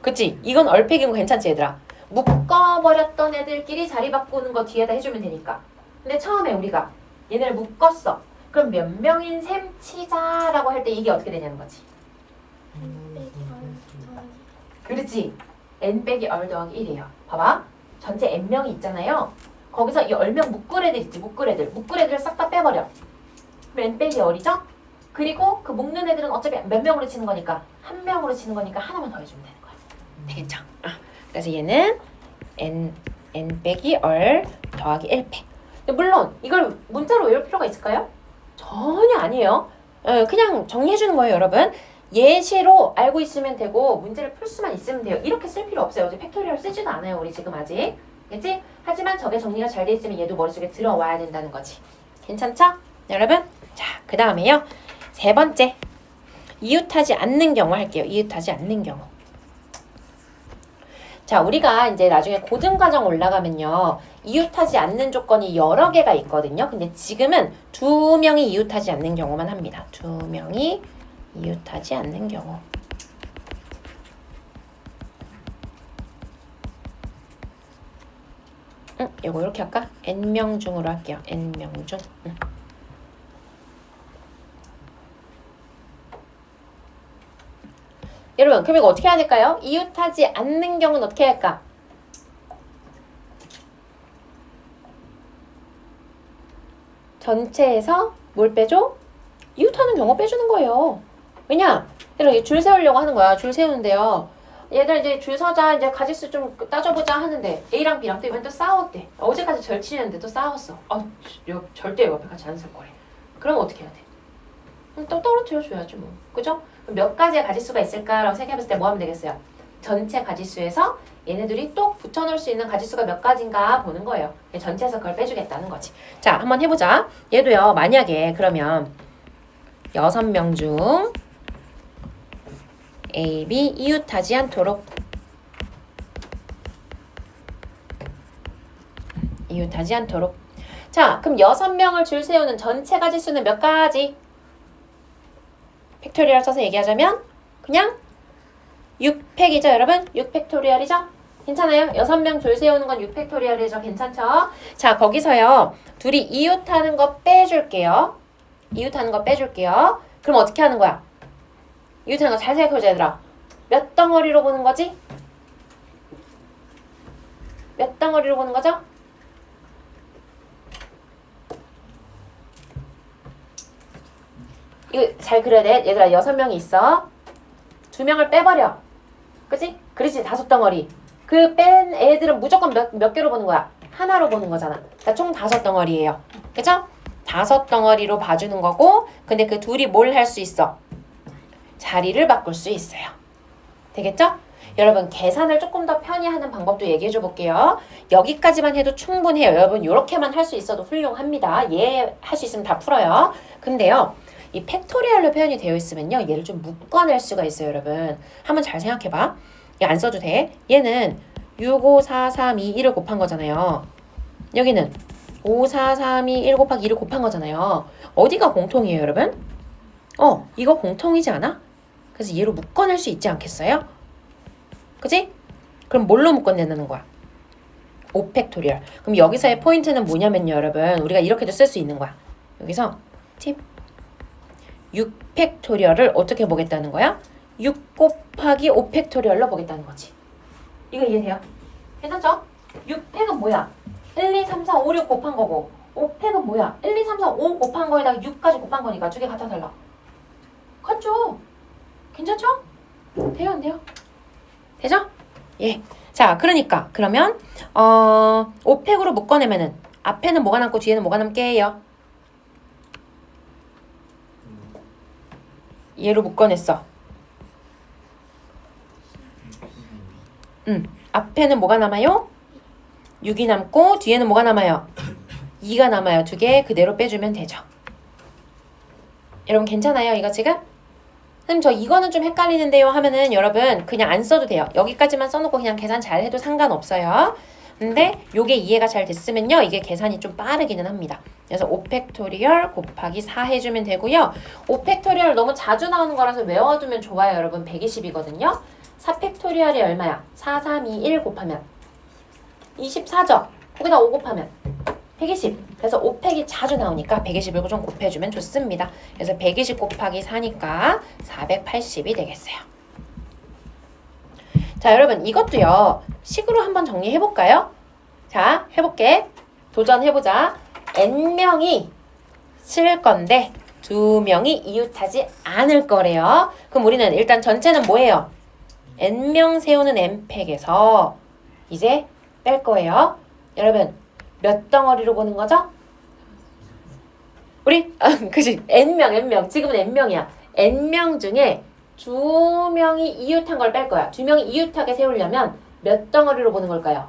그치? 이건 얼팩이고 괜찮지, 얘들아? 묶어버렸던 애들끼리 자리 바꾸는 거 뒤에다 해주면 되니까. 근데 처음에 우리가 얘네를 묶었어. 그럼 몇 명인 셈 치자라고 할 때 이게 어떻게 되냐는 거지. 그렇지. n 빼기 얼 더하기 1이에요. 봐봐. 전체 n명이 있잖아요. 거기서 이 얼명 묶을 애들 있지. 묶을 애들을 싹 다 빼버려. 그럼 n 빼기 얼이죠? 그리고 그 묶는 애들은 어차피 몇 명으로 치는 거니까 한 명으로 치는 거니까 하나만 더 해주면 되는 거야. 되겠죠? 그래서 얘는 n 빼기 얼 더하기 1팩. 물론 이걸 문자로 외울 필요가 있을까요? 전혀 아니에요. 그냥 정리해주는 거예요, 여러분. 예시로 알고 있으면 되고 문제를 풀 수만 있으면 돼요. 이렇게 쓸 필요 없어요. 어제 팩토리얼 쓰지도 않아요, 우리 지금 아직. 그치? 하지만 저게 정리가 잘 돼 있으면 얘도 머릿속에 들어와야 된다는 거지. 괜찮죠? 여러분? 자, 그 다음에요. 세 번째. 이웃하지 않는 경우 할게요. 이웃하지 않는 경우. 자, 우리가 이제 나중에 고등과정 올라가면요. 이웃하지 않는 조건이 여러 개가 있거든요. 근데 지금은 2명이 이웃하지 않는 경우만 합니다. 2명이 이웃하지 않는 경우. 요거 이렇게 할까? n명 중으로 할게요. n명 중. 여러분, 그럼 이거 어떻게 해야 될까요? 이웃하지 않는 경우는 어떻게 할까? 전체에서 뭘 빼줘? 이웃하는 경우 빼주는 거예요. 왜냐? 이렇게 줄 세우려고 하는 거야. 줄 세우는데요. 얘들 이제 줄 서자, 이제 가짓수 좀 따져보자 하는데 A랑 B랑 또 이번에 또 싸웠대. 어제까지 절친했는데 또 싸웠어. 절대 옆에 같이 안 설 거래. 그럼 어떻게 해야 돼? 또 떨어뜨려 줘야지 뭐. 그죠? 그럼 몇 가지의 가짓수가 있을까라고 생각해봤을 때 뭐 하면 되겠어요? 전체 가짓수에서 얘네들이 또 붙여놓을 수 있는 가짓수가 몇 가지인가 보는 거예요. 전체에서 그걸 빼주겠다는 거지. 자, 한번 해보자. 얘도요. 만약에 그러면 6명 중 A, B 이웃하지 않도록 이웃하지 않도록. 자, 그럼 6명을 줄 세우는 전체 가짓수는 몇 가지? 팩토리얼 써서 얘기하자면 그냥 6팩이죠, 여러분? 6팩토리얼이죠? 괜찮아요? 6명 줄 세우는 건 6팩토리얼이죠. 괜찮죠? 자, 거기서요. 둘이 이웃하는 거 빼줄게요. 이웃하는 거 빼줄게요. 그럼 어떻게 하는 거야? 이웃하는 거 잘 생각해보자, 얘들아. 몇 덩어리로 보는 거지? 몇 덩어리로 보는 거죠? 이거 잘 그려야 돼. 얘들아, 6명이 있어. 2명을 빼버려. 그치? 그렇지, 5덩어리. 그 뺀 애들은 무조건 몇 개로 보는 거야? 하나로 보는 거잖아. 그러니까 총 5덩어리예요. 그쵸? 5덩어리로 봐주는 거고, 근데 그 둘이 뭘 할 수 있어? 자리를 바꿀 수 있어요. 되겠죠? 여러분, 계산을 조금 더 편히 하는 방법도 얘기해 줘 볼게요. 여기까지만 해도 충분해요. 여러분, 요렇게만 할 수 있어도 훌륭합니다. 예, 할 수 있으면 다 풀어요. 근데요, 이 팩토리얼로 표현이 되어 있으면요, 얘를 좀 묶어낼 수가 있어요, 여러분. 한번 잘 생각해봐. 얘 안 써도 돼. 얘는 6, 5, 4, 3, 2, 1을 곱한 거잖아요. 여기는 5, 4, 3, 2, 1 곱하기 1을 곱한 거잖아요. 어디가 공통이에요, 여러분? 이거 공통이지 않아? 그래서 얘로 묶어낼 수 있지 않겠어요? 그치? 그럼 뭘로 묶어내는 거야? 5팩토리얼. 그럼 여기서의 포인트는 뭐냐면요, 여러분. 우리가 이렇게도 쓸 수 있는 거야. 여기서 팁. 6팩토리얼을 어떻게 보겠다는 거야? 6 곱하기 5팩토리얼로 보겠다는 거지. 이거 이해돼요? 괜찮죠? 6팩은 뭐야? 1, 2, 3, 4, 5, 6 곱한 거고 5팩은 뭐야? 1, 2, 3, 4, 5 곱한 거에다가 6까지 곱한 거니까 두 개 같아 달라. 같죠? 괜찮죠? 돼요, 안 돼요? 되죠? 예. 자, 그러니까 그러면 5팩으로 묶어내면은 앞에는 뭐가 남고 뒤에는 뭐가 남게요? 얘로 묶어냈어. 앞에는 뭐가 남아요? 6이 남고 뒤에는 뭐가 남아요? 2가 남아요. 두 개 그대로 빼주면 되죠. 여러분 괜찮아요? 이거 지금? 선생님 저 이거는 좀 헷갈리는데요 하면은 여러분 그냥 안 써도 돼요. 여기까지만 써놓고 그냥 계산 잘 해도 상관없어요. 근데 요게 이해가 잘 됐으면요. 이게 계산이 좀 빠르기는 합니다. 그래서 5팩토리얼 곱하기 4 해주면 되고요. 5팩토리얼 너무 자주 나오는 거라서 외워두면 좋아요. 여러분 120이거든요. 4팩토리얼이 얼마야? 4, 3, 2, 1 곱하면 24죠? 거기다 5 곱하면 120. 그래서 5팩이 자주 나오니까 120을 좀 곱해주면 좋습니다. 그래서 120 곱하기 4니까 480이 되겠어요. 자, 여러분 이것도요. 식으로 한번 정리해볼까요? 자, 해볼게. 도전해보자. n명이 쓸 건데 2명이 이웃하지 않을 거래요. 그럼 우리는 일단 전체는 뭐예요? n명 세우는 n팩에서 이제 뺄 거예요. 여러분 몇 덩어리로 보는 거죠? 우리 그치 n명 지금은 n명이야. n명 중에 2명이 이웃한 걸 뺄 거야. 2명이 이웃하게 세우려면 몇 덩어리로 보는 걸까요?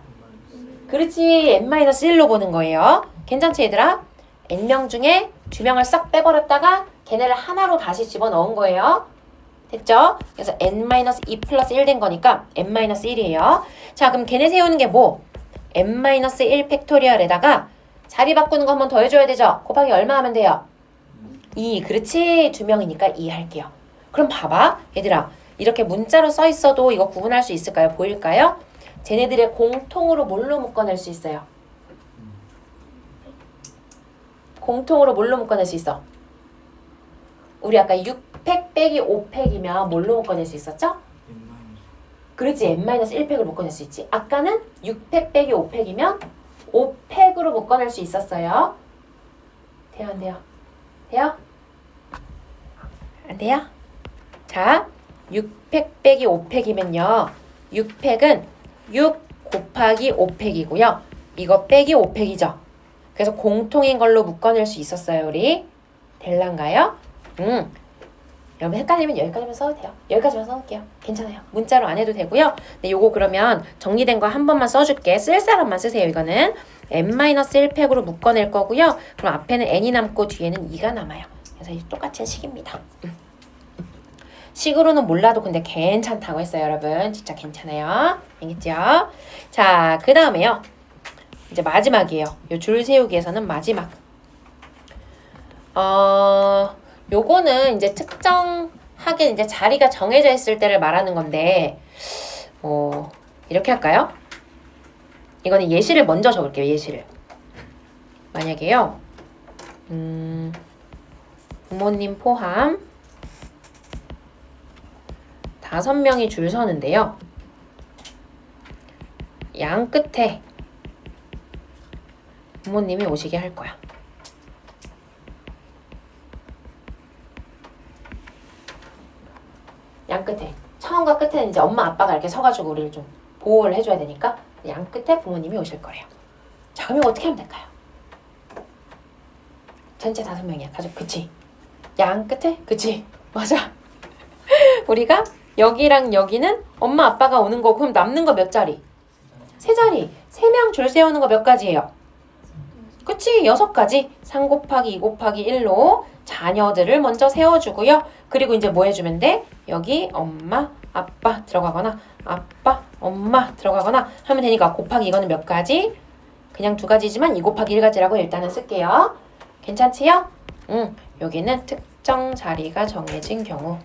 그렇지 n-1로 보는 거예요. 괜찮지 얘들아? n명 중에 주명을 싹 빼버렸다가 걔네를 하나로 다시 집어넣은 거예요. 됐죠? 그래서 n-2 플러스 1 된 거니까 n-1이에요. 자, 그럼 걔네 세우는 게 뭐? n-1 팩토리얼에다가 자리 바꾸는 거 한 번 더 해줘야 되죠? 곱하기 얼마 하면 돼요? 2. 그렇지. 두 명이니까 2 할게요. 그럼 봐봐. 얘들아. 이렇게 문자로 써 있어도 이거 구분할 수 있을까요? 보일까요? 쟤네들의 공통으로 뭘로 묶어낼 수 있어요? 공통으로 뭘로 묶어낼 수 있어? 우리 아까 6팩 빼기 5팩이면 뭘로 묶어낼 수 있었죠? 그렇지. n-1팩으로 묶어낼 수 있지. 아까는 6팩 빼기 5팩이면 5팩으로 묶어낼 수 있었어요. 돼요? 안 돼요? 돼요? 안 돼요? 자, 6팩 빼기 5팩이면요. 6팩은 6 곱하기 5팩이고요. 이거 빼기 5팩이죠. 그래서 공통인 걸로 묶어낼 수 있었어요, 우리. 될란가요? 여러분 헷갈리면 여기까지만 써도 돼요. 여기까지만 써놓을게요. 괜찮아요. 문자로 안 해도 되고요. 네, 요거 그러면 정리된 거 한 번만 써줄게. 쓸 사람만 쓰세요, 이거는. n-1팩으로 묶어낼 거고요. 그럼 앞에는 n이 남고 뒤에는 2가 남아요. 그래서 똑같은 식입니다. 식으로는 몰라도 근데 괜찮다고 했어요, 여러분. 진짜 괜찮아요. 알겠죠? 자, 그 다음에요. 이제 마지막이에요. 요 줄 세우기에서는 마지막. 요거는 이제 특정하게 이제 자리가 정해져 있을 때를 말하는 건데, 이렇게 할까요? 이거는 예시를 먼저 적을게요, 예시를. 만약에요, 부모님 포함 5명이 줄 서는데요. 양 끝에 부모님이 오시게 할 거야. 양 끝에. 처음과 끝에는 이제 엄마 아빠가 이렇게 서가지고 우리를 좀 보호를 해줘야 되니까 양 끝에 부모님이 오실 거래요. 자, 그럼 이거 어떻게 하면 될까요? 전체 5명이야. 가족. 그치? 양 끝에? 그치? 맞아. 우리가 여기랑 여기는 엄마 아빠가 오는 거고 그럼 남는 거 몇 자리? 3자리. 3명 줄 세우는 거 몇 가지예요? 그치? 6가지. 3 곱하기 2 곱하기 1로 자녀들을 먼저 세워주고요. 그리고 이제 뭐 해주면 돼? 여기 엄마, 아빠 들어가거나 아빠, 엄마 들어가거나 하면 되니까 곱하기 이거는 몇 가지? 그냥 2가지지만 2 곱하기 1가지라고 일단은 쓸게요. 괜찮지요? 여기는 특정 자리가 정해진 경우.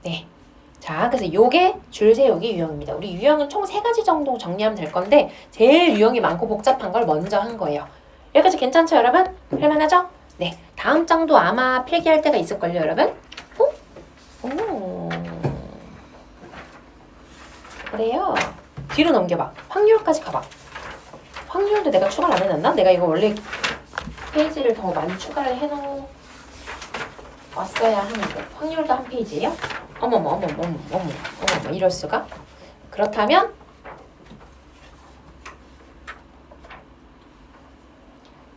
네. 자, 그래서 요게 줄 세우기 유형입니다. 우리 유형은 총 3가지 정도 정리하면 될 건데 제일 유형이 많고 복잡한 걸 먼저 한 거예요. 여기까지 괜찮죠, 여러분? 할만하죠? 네. 다음 장도 아마 필기할 때가 있을걸요, 여러분? 오. 그래요. 뒤로 넘겨봐. 확률까지 가봐. 확률도 내가 추가를 안 해놨나? 내가 이거 원래 페이지를 더 많이 추가를 해놓았어야 하는데 확률도 한 페이지예요? 어머머 이럴 수가? 그렇다면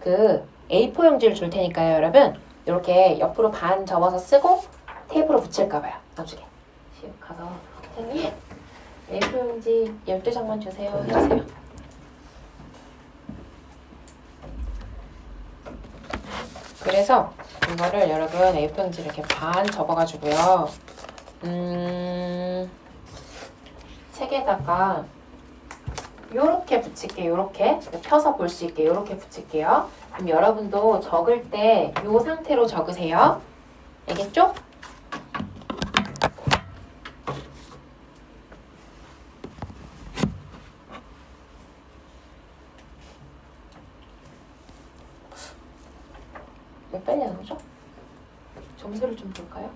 그 A4 용지를 줄 테니까요, 여러분. 이렇게 옆으로 반 접어서 쓰고 테이프로 붙일까봐요. 나중에 가서 선생님 A4 용지 12장만 주세요. 해주세요. 그래서 이거를 여러분 A4 용지 이렇게 반 접어가지고요. 책에다가 요렇게 붙일게요. 요렇게 펴서 볼 수 있게 요렇게 붙일게요. 그럼 여러분도 적을 때 요 상태로 적으세요. 알겠죠? 왜 빼려는 거죠? 점수를 좀 볼까요?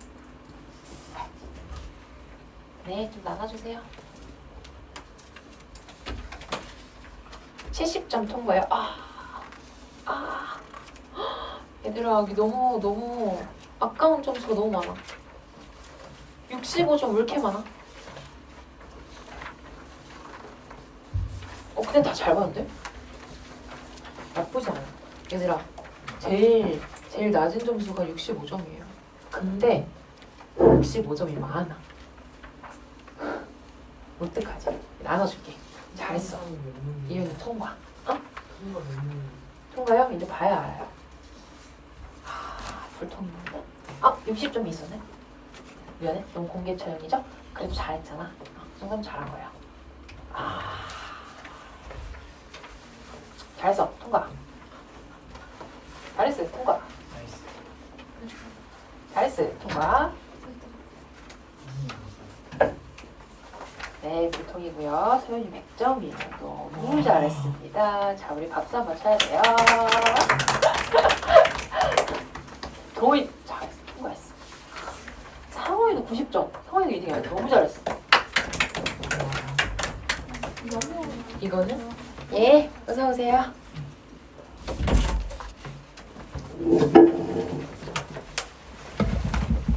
네, 좀 나눠주세요. 70점 통과요. 얘들아, 여기 너무 아까운 점수가 너무 많아. 65점 왜 이렇게 많아? 근데 다 잘 봤는데? 나쁘지 않아. 얘들아, 제일 낮은 점수가 65점이에요. 근데 65점이 많아. 어떡하지? 나눠줄게. 잘했어. 이윤이 통과. 통과요? 이제 봐야 알아요. 불통인데? 60점이 있었네? 미안해. 너무 공개 처형이죠? 그래도 잘했잖아. 이 정도면 잘한 거야. 잘했어. 통과. 잘했어. 통과. 잘했어. 통과. 네, 불통이고요. 소연이 100점이에요. 너무 잘했습니다. 자, 우리 박수 한번 쳐야 돼요. 도희 잘했어. 통과했어. 상호이도 90점. 상호이도 2등이야. 너무 잘했어. 이거는? 예, 어서 오세요.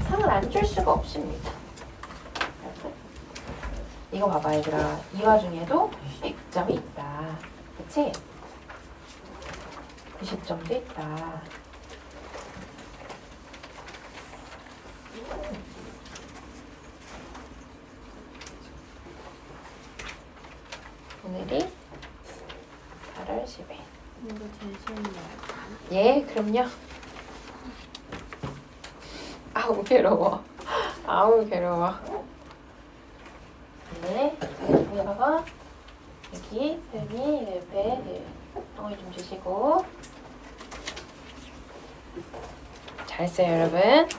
상을 안 줄 수가 없습니다. 이거 봐봐 얘들아. 이 와중에도 100점이 있다. 그치? 90점도 있다. 오늘이 8월 10일. 이거 제일 쉬운 거. 예, 그럼요. 아우 괴로워. 아우 괴로워. 네, 여기다가 여기 소연이 옆에 덩어리 좀 주시고. 잘했어요 여러분.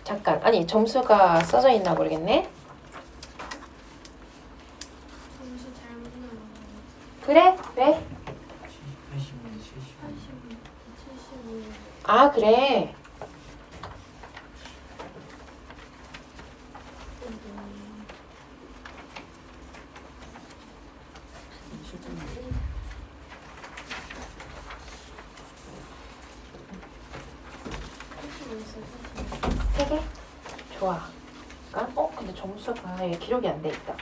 잠깐, 아니 점수가 써져 있나 모르겠네. 점수 잘못 나왔어. 그래? 왜? 80분 70분 85, 75. 아 그래. 세 개? 좋아. 근데 점수가 이게 기록이 안 돼 있다.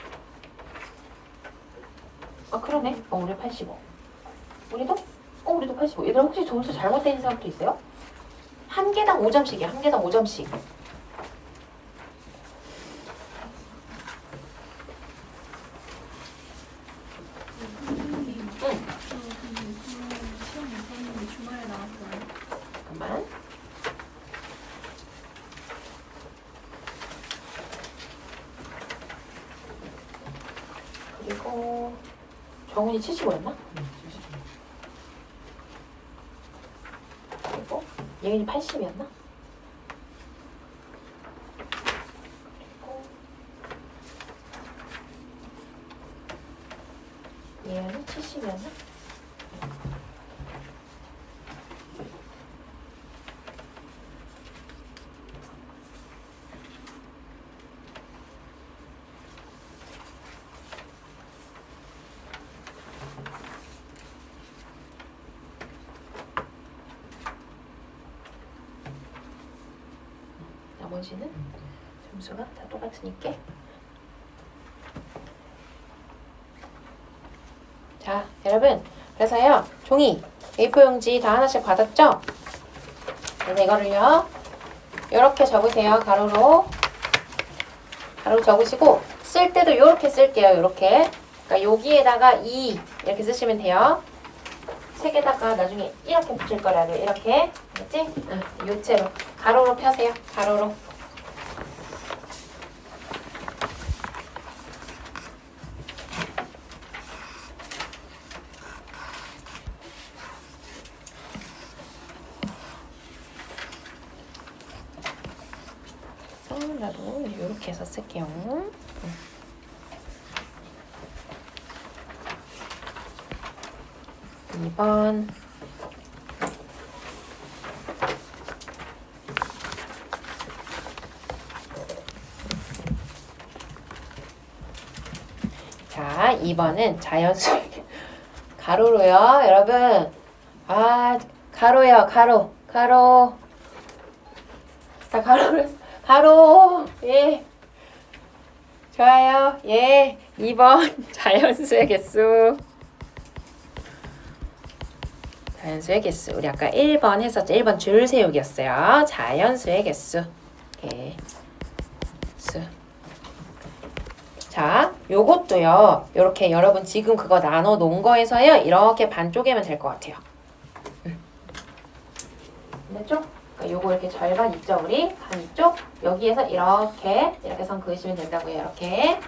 그러네. 우리 85. 우리도? 우리도 85. 얘들아 혹시 점수 잘못된 있는 사람도 있어요? 한 개당 5점씩이야. 한 개당 5점씩. 시험 못 봤는데 주말에 나왔어요. 잠깐만. 그리고 정훈이 75였나? 그리고 예은이 80이었나? 그리고 예은이 70이었나? 나머지는 점수가 다 똑같으니까. 자, 여러분. 그래서요. 종이, A4 용지 다 하나씩 받았죠? 그래서 이거를요. 이렇게 적으세요. 가로로. 가로 적으시고 쓸 때도 이렇게 쓸게요. 이렇게. 그러니까 여기에다가 2 이렇게 쓰시면 돼요. 책에다가 나중에 이렇게 붙일 거라도 이렇게. 알겠지? 응, 요체로. 가로로 펴세요. 가로로. 나도 이렇게 해서 쓸게요. 2번. 자, 2번은 자연수 가로로요, 여러분. 가로요, 가로. 가로. 자, 가로로. 가로. 예. 좋아요. 예. 2번 자연수의 개수. 자연수의 개수. 우리 아까 1번 했었죠. 1번 줄 세우기였어요. 자연수의 개수. 개수. 자, 요것도요. 요렇게 여러분 지금 그거 나눠 놓은 거에서요. 이렇게 반 쪼개면 될 것 같아요. 됐죠? 그러니까 요거 이렇게 절반 있죠, 우리? 반쪽. 여기에서 이렇게 선 그으시면 된다고요. 이렇게.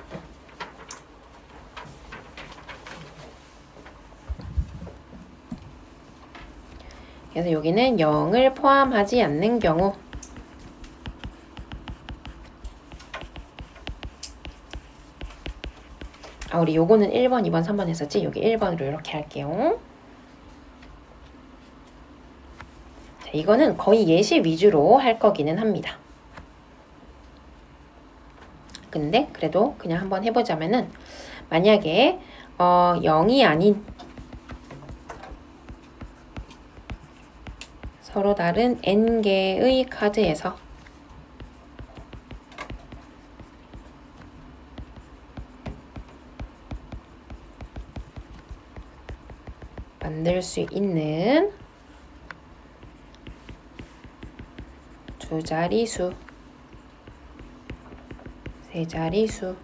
그래서 여기는 0을 포함하지 않는 경우. 우리 요거는 1번, 2번, 3번 했었지? 여기 1번으로 이렇게 할게요. 자, 이거는 거의 예시 위주로 할 거기는 합니다. 근데 그래도 그냥 한번 해보자면은 만약에 0이 아닌 서로 다른 n개의 카드에서 만들 수 있는 두 자리수, 세 자리수.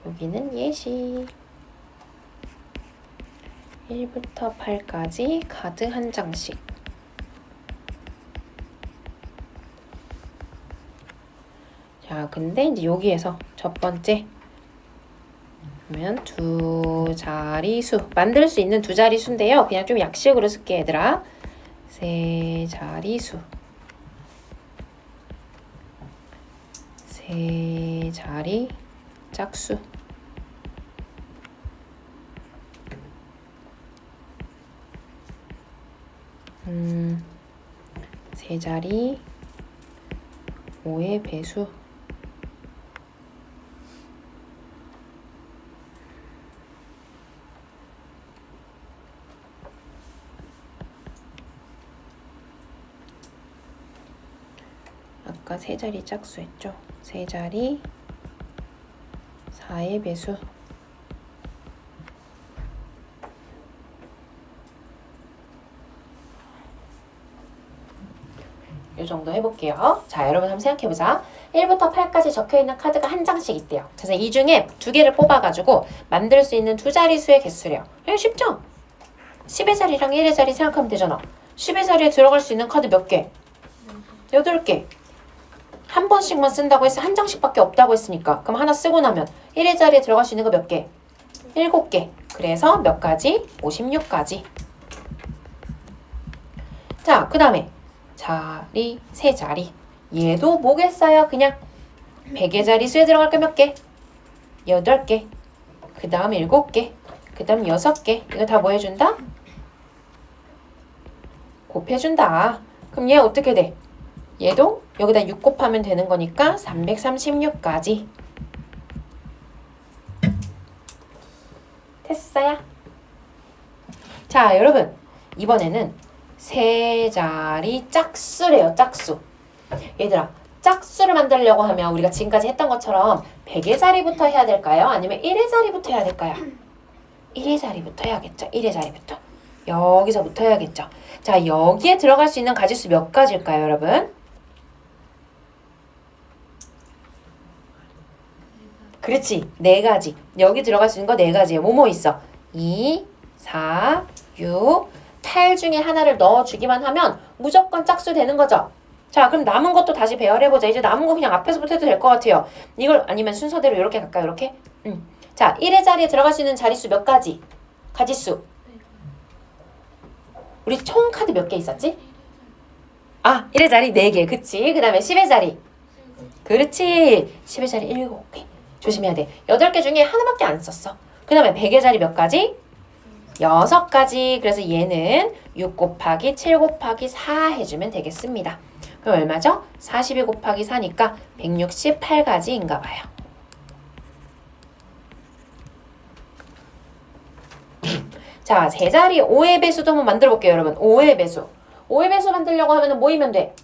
여기는 예시. 1부터 8까지 카드 한 장씩. 자, 근데 이제 여기에서 첫 번째 그러면 두 자리수 만들 수 있는 두 자리수인데요. 그냥 좀 약식으로 쓸게 얘들아. 세 자리수. 세 자리 짝수. 세 자리 5의 배수. 아까 세 자리 짝수 했죠? 세 자리 4의 배수. 이 정도 해볼게요. 자, 여러분 한번 생각해보자. 1부터 8까지 적혀있는 카드가 한 장씩 있대요. 그래서 이 중에 두 개를 뽑아가지고 만들 수 있는 두 자리수의 개수래요. 쉽죠? 10의 자리랑 1의 자리 생각하면 되잖아. 10의 자리에 들어갈 수 있는 카드 몇 개? 8개. 한 번씩만 쓴다고 해서 한 장씩밖에 없다고 했으니까 그럼 하나 쓰고 나면 1의 자리에 들어갈 수 있는 거 몇 개? 7개. 그래서 몇 가지? 56가지. 자, 그 다음에 자리, 세 자리. 얘도 뭐겠어요? 그냥 100의 자리수에 들어갈 게 몇 개? 8개. 그 다음 7개. 그 다음 6개. 이거 다 뭐 해준다? 곱해준다. 그럼 얘 어떻게 돼? 얘도 여기다 6 곱하면 되는 거니까 336가지. 됐어요? 자, 여러분. 이번에는 세 자리 짝수래요. 짝수. 얘들아, 짝수를 만들려고 하면 우리가 지금까지 했던 것처럼 100의 자리부터 해야 될까요? 아니면 1의 자리부터 해야 될까요? 1의 자리부터 해야겠죠. 1의 자리부터. 여기서부터 해야겠죠. 자, 여기에 들어갈 수 있는 가지수 몇 가지일까요, 여러분? 그렇지. 4가지. 여기 들어갈 수 있는 거 4가지예요. 뭐뭐 있어? 2, 4, 6, 8 중에 하나를 넣어주기만 하면 무조건 짝수 되는 거죠. 자, 그럼 남은 것도 다시 배열해보자. 이제 남은 거 그냥 앞에서부터 해도 될 것 같아요. 이걸 아니면 순서대로 이렇게 갈까요? 이렇게? 자, 1의 자리에 들어갈 수 있는 자릿수 몇 가지? 가지수. 우리 총 카드 몇 개 있었지? 1의 자리 4개. 그치? 그 다음에 10의 자리. 그렇지. 10의 자리 7개. 조심해야 돼. 8개 중에 하나밖에 안 썼어. 그 다음에 100의 자리 몇 가지? 6가지. 그래서 얘는 6 곱하기 7 곱하기 4 해주면 되겠습니다. 그럼 얼마죠? 42 곱하기 4니까 168가지인가 봐요. 자, 제자리 5의 배수도 한번 만들어 볼게요, 여러분. 5의 배수. 5의 배수 만들려고 하면 뭐이면 돼?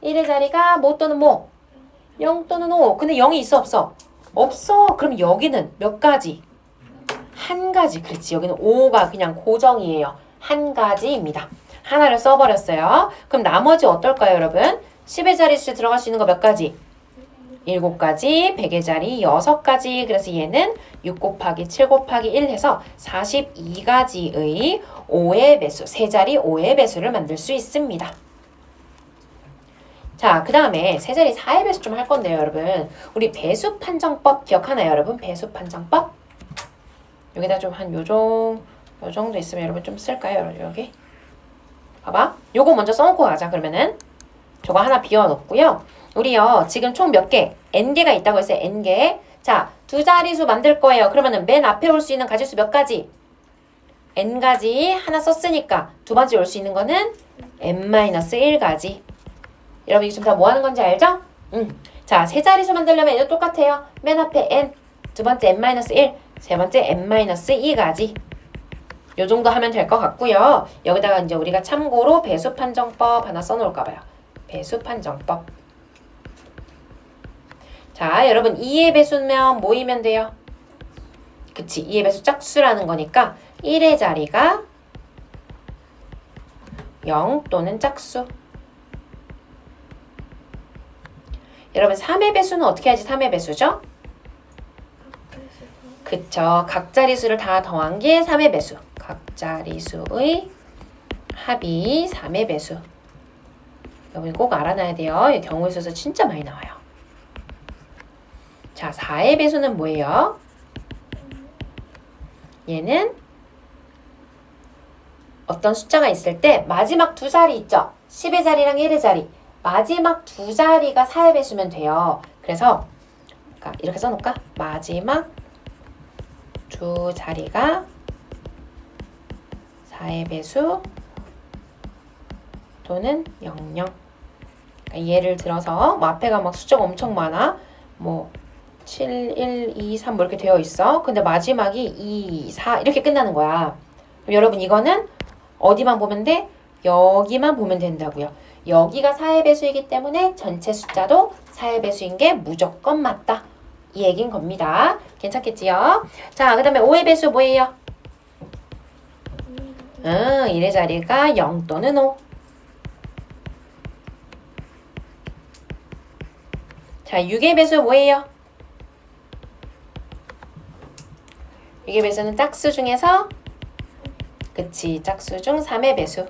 1의 자리가 뭐 또는 뭐? 0 또는 5. 근데 0이 있어, 없어? 없어. 그럼 여기는 몇 가지? 한 가지. 그렇지. 여기는 5가 그냥 고정이에요. 한 가지입니다. 하나를 써버렸어요. 그럼 나머지 어떨까요, 여러분? 10의 자릿수에 들어갈 수 있는 거 몇 가지? 7가지, 100의 자리 6가지. 그래서 얘는 6 곱하기 7 곱하기 1 해서 42가지의 5의 배수, 세 자리 5의 배수를 만들 수 있습니다. 자, 그 다음에 세 자리 4의 배수 좀 할 건데요, 여러분. 우리 배수 판정법 기억하나요, 여러분? 배수 판정법? 여기다 좀 한 요 정도 있으면 여러분 좀 쓸까요, 여기? 봐봐. 요거 먼저 써놓고 가자, 그러면은. 저거 하나 비워놓고요. 우리요, 지금 총 몇 개? n개가 있다고 했어요, n개. 자, 두 자리수 만들 거예요. 그러면은 맨 앞에 올 수 있는 가지수 몇 가지? n가지 하나 썼으니까 두 번째 올 수 있는 거는 n-1가지. 여러분 이거 지금 다 뭐 하는 건지 알죠? 자, 세 자리수 만들려면 얘도 똑같아요. 맨 앞에 n, 두 번째 n-1, 세 번째 n-2가지. 요 정도 하면 될 것 같고요. 여기다가 이제 우리가 참고로 배수 판정법 하나 써놓을까 봐요. 배수 판정법. 자, 여러분 2의 배수면 뭐이면 돼요? 그치, 2의 배수 짝수라는 거니까 1의 자리가 0 또는 짝수. 여러분 3의 배수는 어떻게 하지? 3의 배수죠? 그쵸, 각 자리수를 다 더한 게 3의 배수. 각 자리수의 합이 3의 배수. 여러분 꼭 알아놔야 돼요. 이 경우의 수에서 진짜 많이 나와요. 자, 4의 배수는 뭐예요? 얘는 어떤 숫자가 있을 때 마지막 두 자리 있죠? 10의 자리랑 1의 자리. 마지막 두 자리가 4의 배수면 돼요. 그래서 이렇게 써놓을까? 마지막 두 자리가 4의 배수 또는 00. 그러니까 예를 들어서 뭐 앞에가 막 숫자가 엄청 많아. 뭐 7, 1, 2, 3 뭐 이렇게 되어 있어. 근데 마지막이 2, 4 이렇게 끝나는 거야. 그럼 여러분 이거는 어디만 보면 돼? 여기만 보면 된다고요. 여기가 4의 배수이기 때문에 전체 숫자도 4의 배수인 게 무조건 맞다. 이 얘기인 겁니다. 괜찮겠지요? 자, 그 다음에 5의 배수 뭐예요? 1의 자리가 0 또는 5. 자, 6의 배수 뭐예요? 6의 배수는 짝수 중에서 그치, 짝수 중 3의 배수.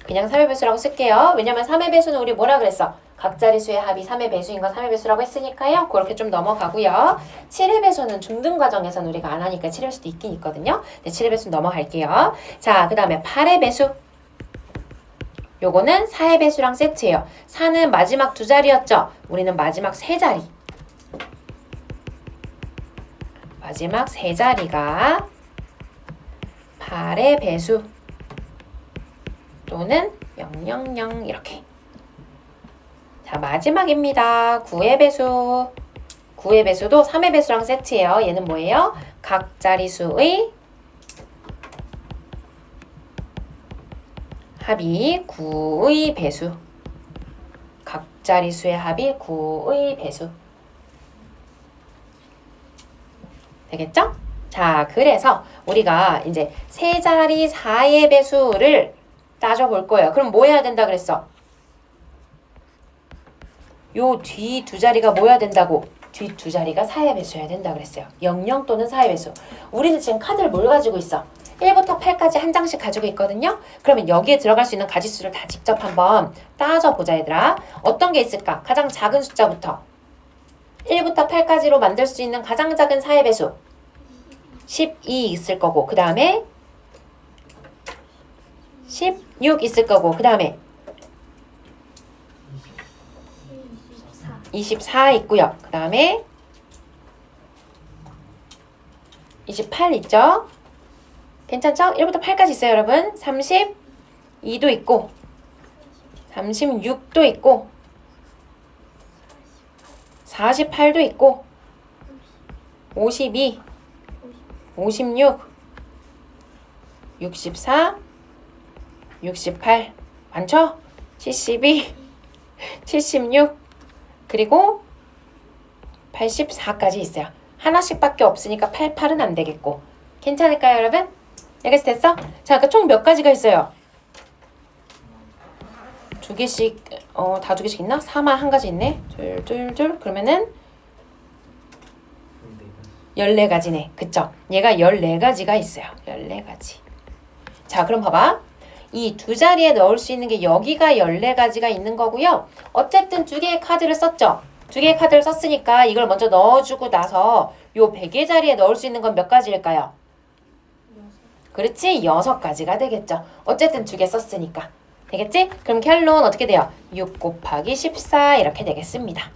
그냥 3의 배수라고 쓸게요. 왜냐면 3의 배수는 우리 뭐라 그랬어? 각 자리수의 합이 3의 배수인 거 3의 배수라고 했으니까요. 그렇게 좀 넘어가고요. 7의 배수는 중등 과정에서는 우리가 안 하니까 7의 배수도 있긴 있거든요. 네, 7의 배수는 넘어갈게요. 자, 그 다음에 8의 배수. 요거는 4의 배수랑 세트예요. 4는 마지막 두 자리였죠? 우리는 마지막 세 자리. 마지막 세 자리가 8의 배수 또는 000 이렇게. 자, 마지막입니다. 9의 배수. 9의 배수도 3의 배수랑 세트예요. 얘는 뭐예요? 각 자리수의 합이 9의 배수. 각 자리수의 합이 9의 배수. 되겠죠? 자, 그래서 우리가 이제 세 자리 4의 배수를 따져볼 거예요. 그럼 뭐 해야 된다 그랬어? 요 뒤 두 자리가 뭐 해야 된다고? 뒤 두 자리가 4의 배수여야 된다 그랬어요. 00 또는 4의 배수. 우리는 지금 카드를 뭘 가지고 있어? 1부터 8까지 한 장씩 가지고 있거든요. 그러면 여기에 들어갈 수 있는 가지수를 다 직접 한번 따져보자, 얘들아. 어떤 게 있을까? 가장 작은 숫자부터 1부터 8까지로 만들 수 있는 가장 작은 4의 배수 12 있을 거고, 그 다음에 16 있을 거고, 그 다음에 24 있고요. 그 다음에 28 있죠? 괜찮죠? 1부터 8까지 있어요, 여러분. 32도 있고 36도 있고 48도 있고 52 56 64 68 많죠? 72 76 그리고 84까지 있어요. 하나씩밖에 없으니까 88은 안 되겠고. 괜찮을까요, 여러분? 여기까지 됐어? 자, 그 총 몇 가지가 있어요? 두 개씩, 다 두 개씩 있나? 4만 한 가지 있네. 둘. 그러면은 14가지네. 그쵸? 얘가 14가지가 있어요. 14가지. 자, 그럼 봐봐. 이 두 자리에 넣을 수 있는 게 여기가 14가지가 있는 거고요. 어쨌든 두 개의 카드를 썼죠? 두 개의 카드를 썼으니까 이걸 먼저 넣어주고 나서 요 베개 자리에 넣을 수 있는 건 몇 가지일까요? 그렇지? 6가지가 되겠죠. 어쨌든 두 개 썼으니까. 되겠지? 그럼 결론 어떻게 돼요? 6 곱하기 14 이렇게 되겠습니다.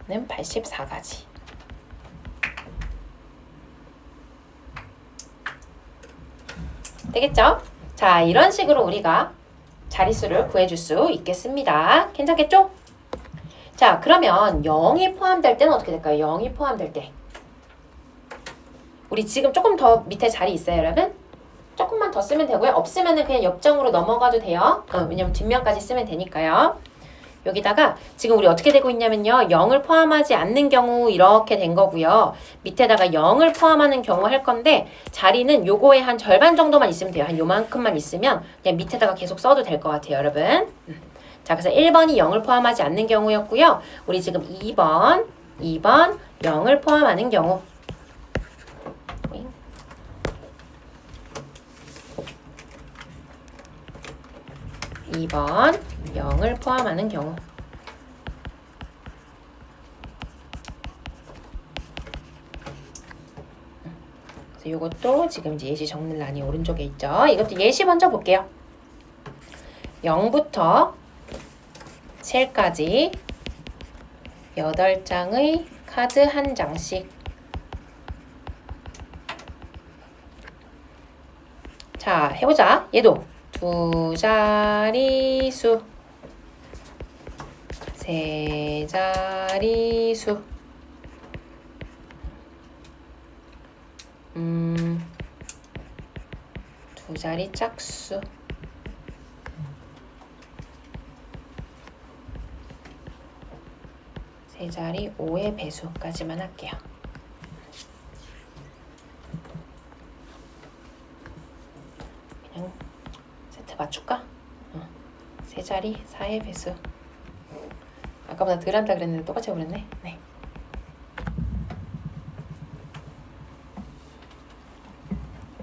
는 84가지. 되겠죠? 자, 이런 식으로 우리가 자릿수를 구해줄 수 있겠습니다. 괜찮겠죠? 자, 그러면 0이 포함될 때는 어떻게 될까요? 0이 포함될 때. 우리 지금 조금 더 밑에 자리 있어요, 여러분? 조금만 더 쓰면 되고요. 없으면 그냥 옆정으로 넘어가도 돼요. 왜냐면 뒷면까지 쓰면 되니까요. 여기다가 지금 우리 어떻게 되고 있냐면요. 0을 포함하지 않는 경우 이렇게 된 거고요. 밑에다가 0을 포함하는 경우 할 건데 자리는 요거의 한 절반 정도만 있으면 돼요. 한 요만큼만 있으면 그냥 밑에다가 계속 써도 될 것 같아요, 여러분. 자, 그래서 1번이 0을 포함하지 않는 경우였고요. 우리 지금 2번 0을 포함하는 경우. 2번 0을 포함하는 경우. 그래서 이것도 지금 이제 예시 적는 란이 오른쪽에 있죠. 이것도 예시 먼저 볼게요. 0부터 7까지 8장의 카드 한 장씩. 자, 해보자. 얘도 두 자리수, 세 자리수, 두 자리 짝수, 세 자리 5의 배수까지만 할게요. 그냥 세트 맞출까? 세 자리 4의 배수. 아까보다 덜 한다 그랬는데 똑같이 해버렸네. 네.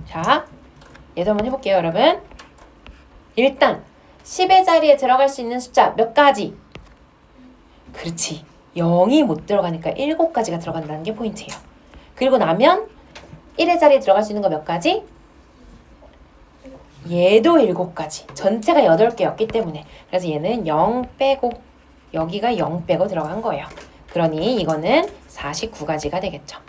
자, 얘도 한번 해볼게요, 여러분. 일단 10의 자리에 들어갈 수 있는 숫자 몇 가지? 그렇지. 0이 못 들어가니까 7가지가 들어간다는 게 포인트예요. 그리고 나면 1의 자리에 들어갈 수 있는 거 몇 가지? 얘도 7가지. 전체가 8개였기 때문에. 그래서 얘는 0 빼고 여기가 0 빼고 들어간 거예요. 그러니 이거는 49가지가 되겠죠.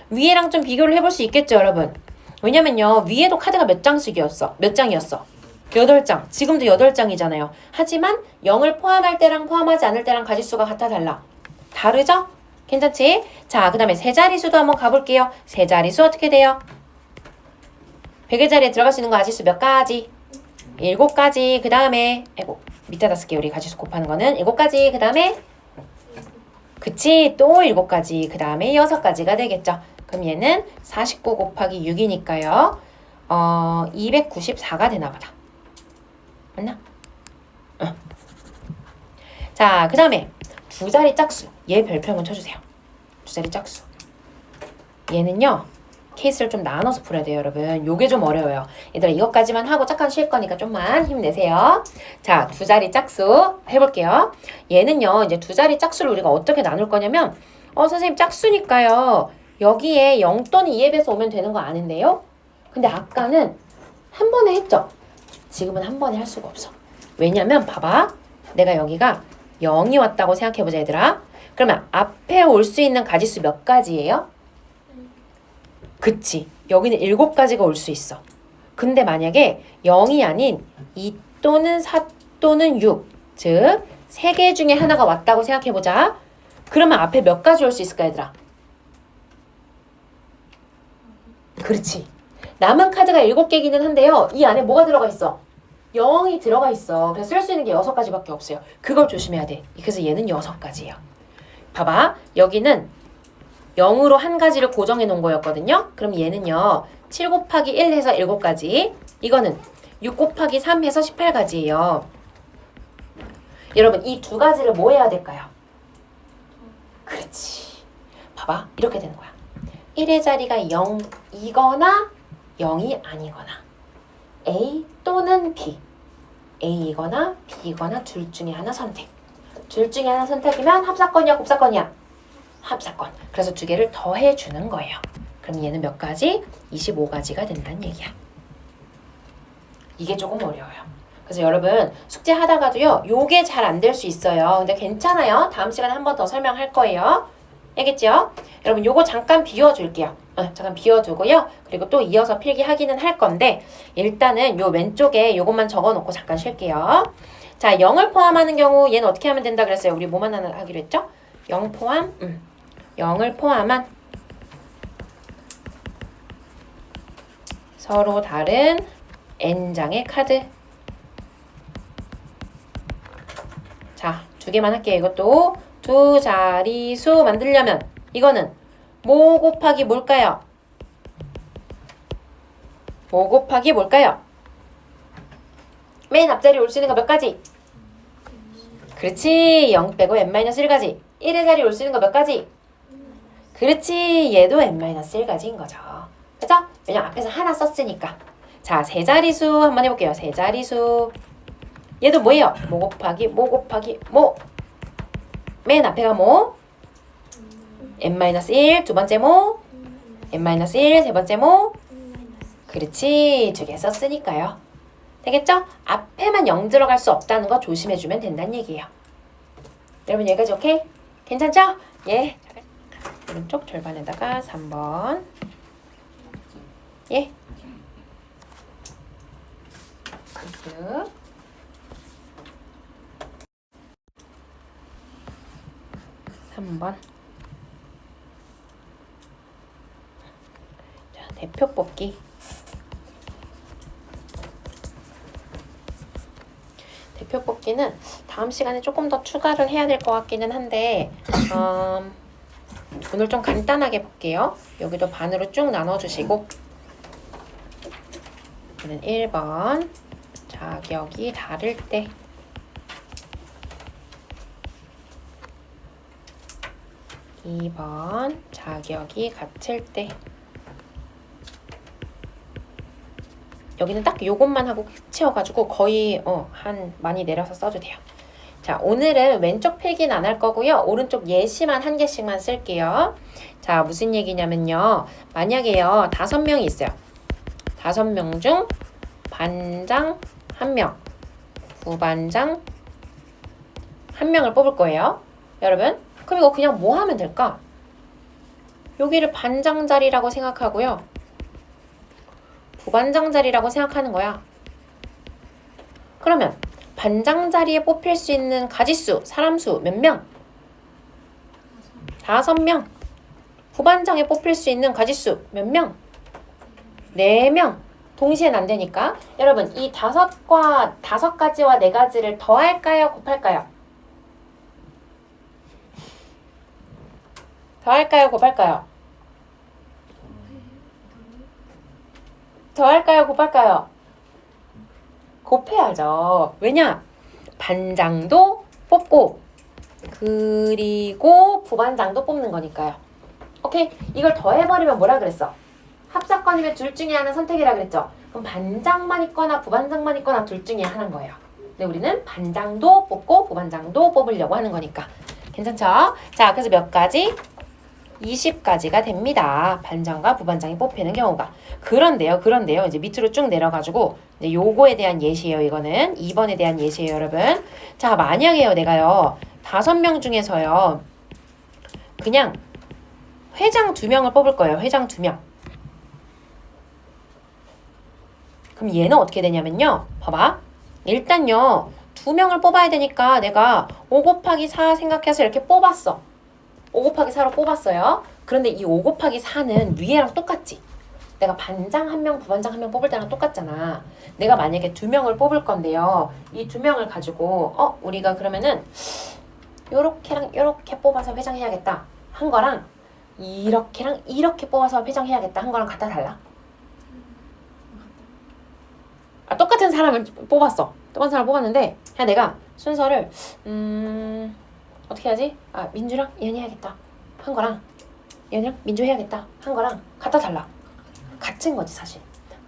위에랑 좀 비교를 해볼 수 있겠죠, 여러분? 왜냐면요. 위에도 카드가 몇 장씩이었어? 몇 장이었어? 8장. 지금도 8장이잖아요. 하지만 0을 포함할 때랑 포함하지 않을 때랑 가지수가 같아 달라? 다르죠? 괜찮지? 자, 그 다음에 세 자리수도 한번 가볼게요. 세 자리수 어떻게 돼요? 100의 자리에 들어갈 수 있는 거 가지수 몇 가지? 7가지. 그 다음에 밑에다 쓸게요. 우리 가지수 곱하는 거는 7가지. 그 다음에 그치? 또 7가지. 그 다음에 6가지가 되겠죠. 그럼 얘는 49 곱하기 6이니까요. 294가 되나 보다. 맞나? 자, 그 다음에 두 자리 짝수. 얘 별표 한번 쳐주세요. 두 자리 짝수. 얘는요. 케이스를 좀 나눠서 풀어야 돼요, 여러분. 요게 좀 어려워요. 얘들아, 이것까지만 하고 잠깐 쉴 거니까 좀만 힘내세요. 자, 두 자리 짝수 해볼게요. 얘는요, 이제 두 자리 짝수를 우리가 어떻게 나눌 거냐면, 선생님 짝수니까요. 여기에 0 또는 2의 배수 오면 되는 거 아는데요? 근데 아까는 한 번에 했죠? 지금은 한 번에 할 수가 없어. 왜냐면 봐봐. 내가 여기가 0이 왔다고 생각해보자, 얘들아. 그러면 앞에 올 수 있는 가지수 몇 가지예요? 그치. 여기는 7가지가 올 수 있어. 근데 만약에 0이 아닌 2 또는 4 또는 6, 즉 3개 중에 하나가 왔다고 생각해보자. 그러면 앞에 몇 가지 올 수 있을까, 얘들아? 그렇지. 남은 카드가 7개이기는 한데요. 이 안에 뭐가 들어가 있어? 0이 들어가 있어. 그래서 쓸 수 있는 게 6가지밖에 없어요. 그걸 조심해야 돼. 그래서 얘는 6가지예요. 봐봐. 여기는 0으로 한 가지를 고정해 놓은 거였거든요. 그럼 얘는요. 7 곱하기 1 해서 7가지. 이거는 6 곱하기 3 해서 18가지예요. 여러분 이 두 가지를 뭐 해야 될까요? 그렇지. 봐봐. 이렇게 되는 거야. 1의 자리가 0이거나 0이 아니거나 A 또는 B. A이거나 B이거나 둘 중에 하나 선택. 둘 중에 하나 선택이면 합사건이야, 곱사건이야? 합사건. 그래서 두 개를 더해주는 거예요. 그럼 얘는 몇 가지? 25가지가 된다는 얘기야. 이게 조금 어려워요. 그래서 여러분 숙제 하다가도요. 요게 잘 안 될 수 있어요. 근데 괜찮아요. 다음 시간에 한 번 더 설명할 거예요. 알겠죠? 여러분 요거 잠깐 비워줄게요. 잠깐 비워두고요. 그리고 또 이어서 필기하기는 할 건데 일단은 요 왼쪽에 요것만 적어놓고 잠깐 쉴게요. 자, 0을 포함하는 경우 얘는 어떻게 하면 된다 그랬어요? 우리 뭐만 하기로 했죠? 0 포함? 0을 포함한 서로 다른 n장의 카드. 자, 두 개만 할게요. 이것도 두 자리수 만들려면 이거는 뭐 곱하기 뭘까요? 뭐 곱하기 뭘까요? 맨 앞자리 올 수 있는 거 몇 가지? 그렇지. 0 빼고 n-1가지. 1의 자리 올 수 있는 거 몇 가지? 그렇지. 얘도 n-1가지인 거죠. 그죠? 왜냐면 앞에서 하나 썼으니까. 자, 세 자리수 한번 해볼게요. 세 자리수. 얘도 뭐예요? 뭐 곱하기 뭐 곱하기 뭐. 맨 앞에가 뭐? n-1 두 번째 뭐? n-1 세 번째 뭐? 그렇지. 두 개 썼으니까요. 되겠죠? 앞에만 0 들어갈 수 없다는 거 조심해주면 된다는 얘기예요. 여러분 여기까지 오케이? 괜찮죠? 예. 오른쪽 절반에다가 3번. 예. 굿. 3번. 자, 대표 뽑기. 대표 뽑기는 다음 시간에 조금 더 추가를 해야 될 것 같기는 한데 오늘 좀 간단하게 볼게요. 여기도 반으로 쭉 나눠주시고 여기는 1번 자격이 다를 때 2번 자격이 같을 때 여기는 딱 요것만 하고 채워가지고 거의 많이 내려서 써도 돼요. 자, 오늘은 왼쪽 필기는 안 할 거고요. 오른쪽 예시만 한 개씩만 쓸게요. 자, 무슨 얘기냐면요. 만약에요. 5명이 있어요. 5명 중 반장 1명, 부반장 1명을 뽑을 거예요. 여러분, 그럼 이거 그냥 뭐 하면 될까? 여기를 반장 자리라고 생각하고요. 부반장 자리라고 생각하는 거야. 그러면 반장 자리에 뽑힐 수 있는 가지수, 사람 수 몇 명? 5명. 부반장에 뽑힐 수 있는 가지수 몇 명? 4명. 동시에는 안 되니까. 여러분, 이 5가지와 4가지를 더할까요? 곱할까요? 더할까요? 곱할까요? 더할까요? 곱할까요? 곱해야죠. 왜냐? 반장도 뽑고 그리고 부반장도 뽑는 거니까요. 오케이? 이걸 더해버리면 뭐라 그랬어? 합사건이면 둘 중에 하나 선택이라 그랬죠? 그럼 반장만 있거나 부반장만 있거나 둘 중에 하나인 거예요. 근데 우리는 반장도 뽑고 부반장도 뽑으려고 하는 거니까. 괜찮죠? 자, 그래서 몇 가지? 20가지가 됩니다. 반장과 부반장이 뽑히는 경우가. 그런데요. 이제 밑으로 쭉 내려가지고 이제 요거에 대한 예시예요. 이거는 2번에 대한 예시예요, 여러분. 자, 만약에요. 내가요. 5명 중에서요. 그냥 회장 2명을 뽑을 거예요. 회장 2명. 그럼 얘는 어떻게 되냐면요. 봐봐. 일단요. 2명을 뽑아야 되니까 내가 5 곱하기 4 생각해서 이렇게 뽑았어. 5 곱하기 4로 뽑았어요. 그런데 이 5 곱하기 4는 위에랑 똑같지? 내가 반장 1명, 부반장 1명 뽑을 때랑 똑같잖아. 내가 만약에 2명을 뽑을 건데요. 이 2명을 가지고 우리가 그러면은 요렇게랑 요렇게 뽑아서 회장해야겠다 한 거랑 이렇게랑 이렇게 뽑아서 회장해야겠다 한 거랑 같아 달라? 아, 똑같은 사람을 뽑았어. 똑같은 사람을 뽑았는데 그냥 내가 순서를 어떻게 하지? 아, 민주랑 이현이 해야겠다 한 거랑 이현이랑 민주 해야겠다 한 거랑 같아 달라? 같은 거지 사실.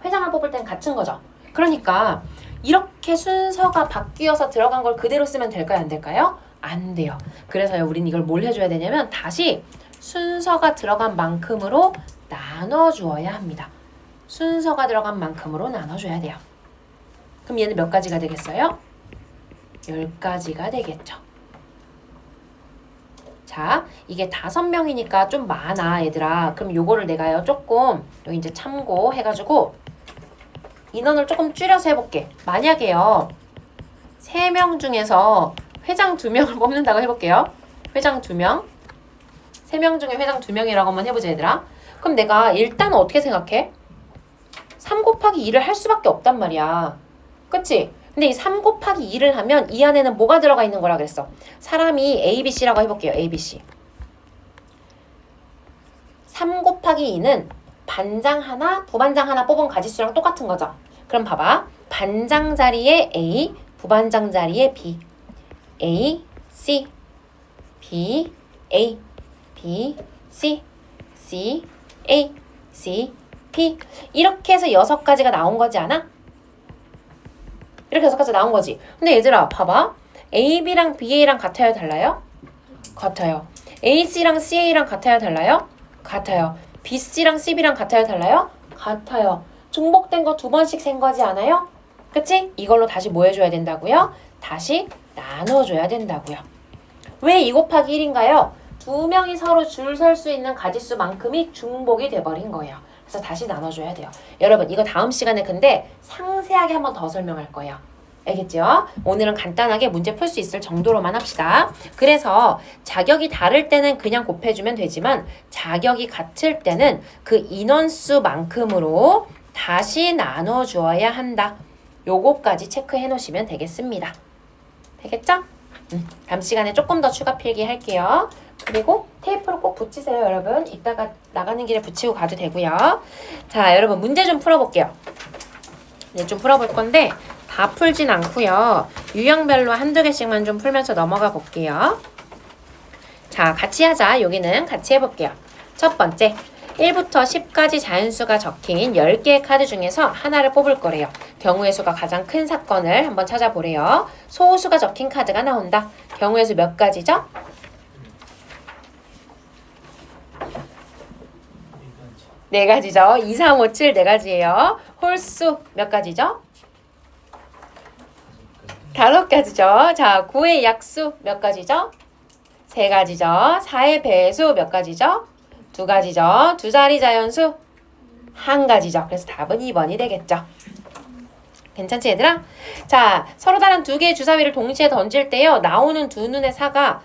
회장을 뽑을 땐 같은 거죠. 그러니까 이렇게 순서가 바뀌어서 들어간 걸 그대로 쓰면 될까요? 안 될까요? 안 돼요. 그래서요 우린 이걸 뭘 해줘야 되냐면 다시 순서가 들어간 만큼으로 나눠주어야 합니다. 순서가 들어간 만큼으로 나눠줘야 돼요. 그럼 얘는 몇 가지가 되겠어요? 10가지가 되겠죠. 자, 이게 5명이니까 좀 많아 얘들아. 그럼 요거를 내가요 조금 여기 이제 참고해가지고 인원을 조금 줄여서 해볼게. 만약에요 3명 중에서 회장 2명을 뽑는다고 해볼게요. 회장 2명 3명 중에 회장 2명이라고 한번 해보자 얘들아. 그럼 내가 일단은 어떻게 생각해? 3 곱하기 2를 할 수밖에 없단 말이야. 그치? 근데 이 3 곱하기 2를 하면 이 안에는 뭐가 들어가 있는 거라 그랬어? 사람이 A, B, C라고 해볼게요. A, B, C. 3 곱하기 2는 반장 하나, 부반장 하나 뽑은 가지수랑 똑같은 거죠. 그럼 봐봐. 반장 자리에 A, 부반장 자리에 B. A, C, B, A, B, C, C, A, C, B. 이렇게 해서 6가지가 나온 거지 않아? 이렇게 6가지 나온 거지. 근데 얘들아 봐봐. AB랑 BA랑 같아요 달라요? 같아요. AC랑 CA랑 같아요 달라요? 같아요. BC랑 CB랑 같아요 달라요? 같아요. 중복된 거 2번씩 센 거지 않아요? 그치? 이걸로 다시 뭐 해줘야 된다고요? 다시 나눠줘야 된다고요. 왜 2 곱하기 1인가요? 2명이 서로 줄 설 수 있는 가지수만큼이 중복이 돼버린 거예요. 그래서 다시 나눠줘야 돼요. 여러분 이거 다음 시간에 근데 상세하게 한번 더 설명할 거예요. 알겠죠? 오늘은 간단하게 문제 풀 수 있을 정도로만 합시다. 그래서 자격이 다를 때는 그냥 곱해주면 되지만 자격이 같을 때는 그 인원수만큼으로 다시 나눠주어야 한다. 요거까지 체크해 놓으시면 되겠습니다. 되겠죠? 다음 시간에 조금 더 추가 필기 할게요. 그리고 테이프로 꼭 붙이세요 여러분. 이따가 나가는 길에 붙이고 가도 되고요. 자 여러분 문제 좀 풀어볼게요. 이제 좀 풀어볼 건데 다 풀진 않고요. 유형별로 1-2개씩만 좀 풀면서 넘어가 볼게요. 자 같이 하자. 여기는 같이 해볼게요. 첫 번째 1부터 10까지 자연수가 적힌 10개의 카드 중에서 하나를 뽑을 거래요. 경우의 수가 가장 큰 사건을 한번 찾아보래요. 소수가 적힌 카드가 나온다. 경우의 수 몇 가지죠? 4가지죠. 2, 3, 5, 7 4가지예요. 홀수 몇 가지죠? 5가지죠. 자, 9의 약수 몇 가지죠? 3가지죠. 4의 배수 몇 가지죠? 2가지죠. 2자리 자연수 1가지죠. 그래서 답은 2번이 되겠죠. 괜찮지 얘들아? 자, 서로 다른 2개의 주사위를 동시에 던질 때요. 나오는 두 눈의 차가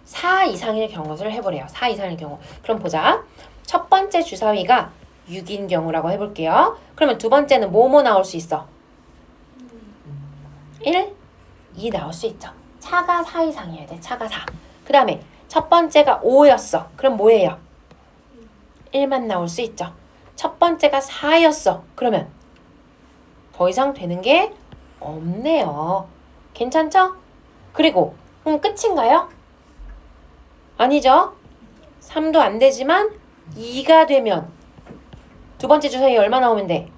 4 이상일 경우를 해보래요. 4 이상일 경우. 그럼 보자. 첫 번째 주사위가 6인 경우라고 해볼게요. 그러면 두 번째는 뭐뭐 나올 수 있어? 1, 2 나올 수 있죠. 차가 4 이상이어야 돼. 차가 4. 그 다음에 첫 번째가 5였어. 그럼 뭐예요? 1만 나올 수 있죠. 첫 번째가 4였어. 그러면 더 이상 되는 게 없네요. 괜찮죠? 그리고 끝인가요? 아니죠. 3도 안 되지만 2가 되면 두 번째 주사위 얼마 나오면 돼?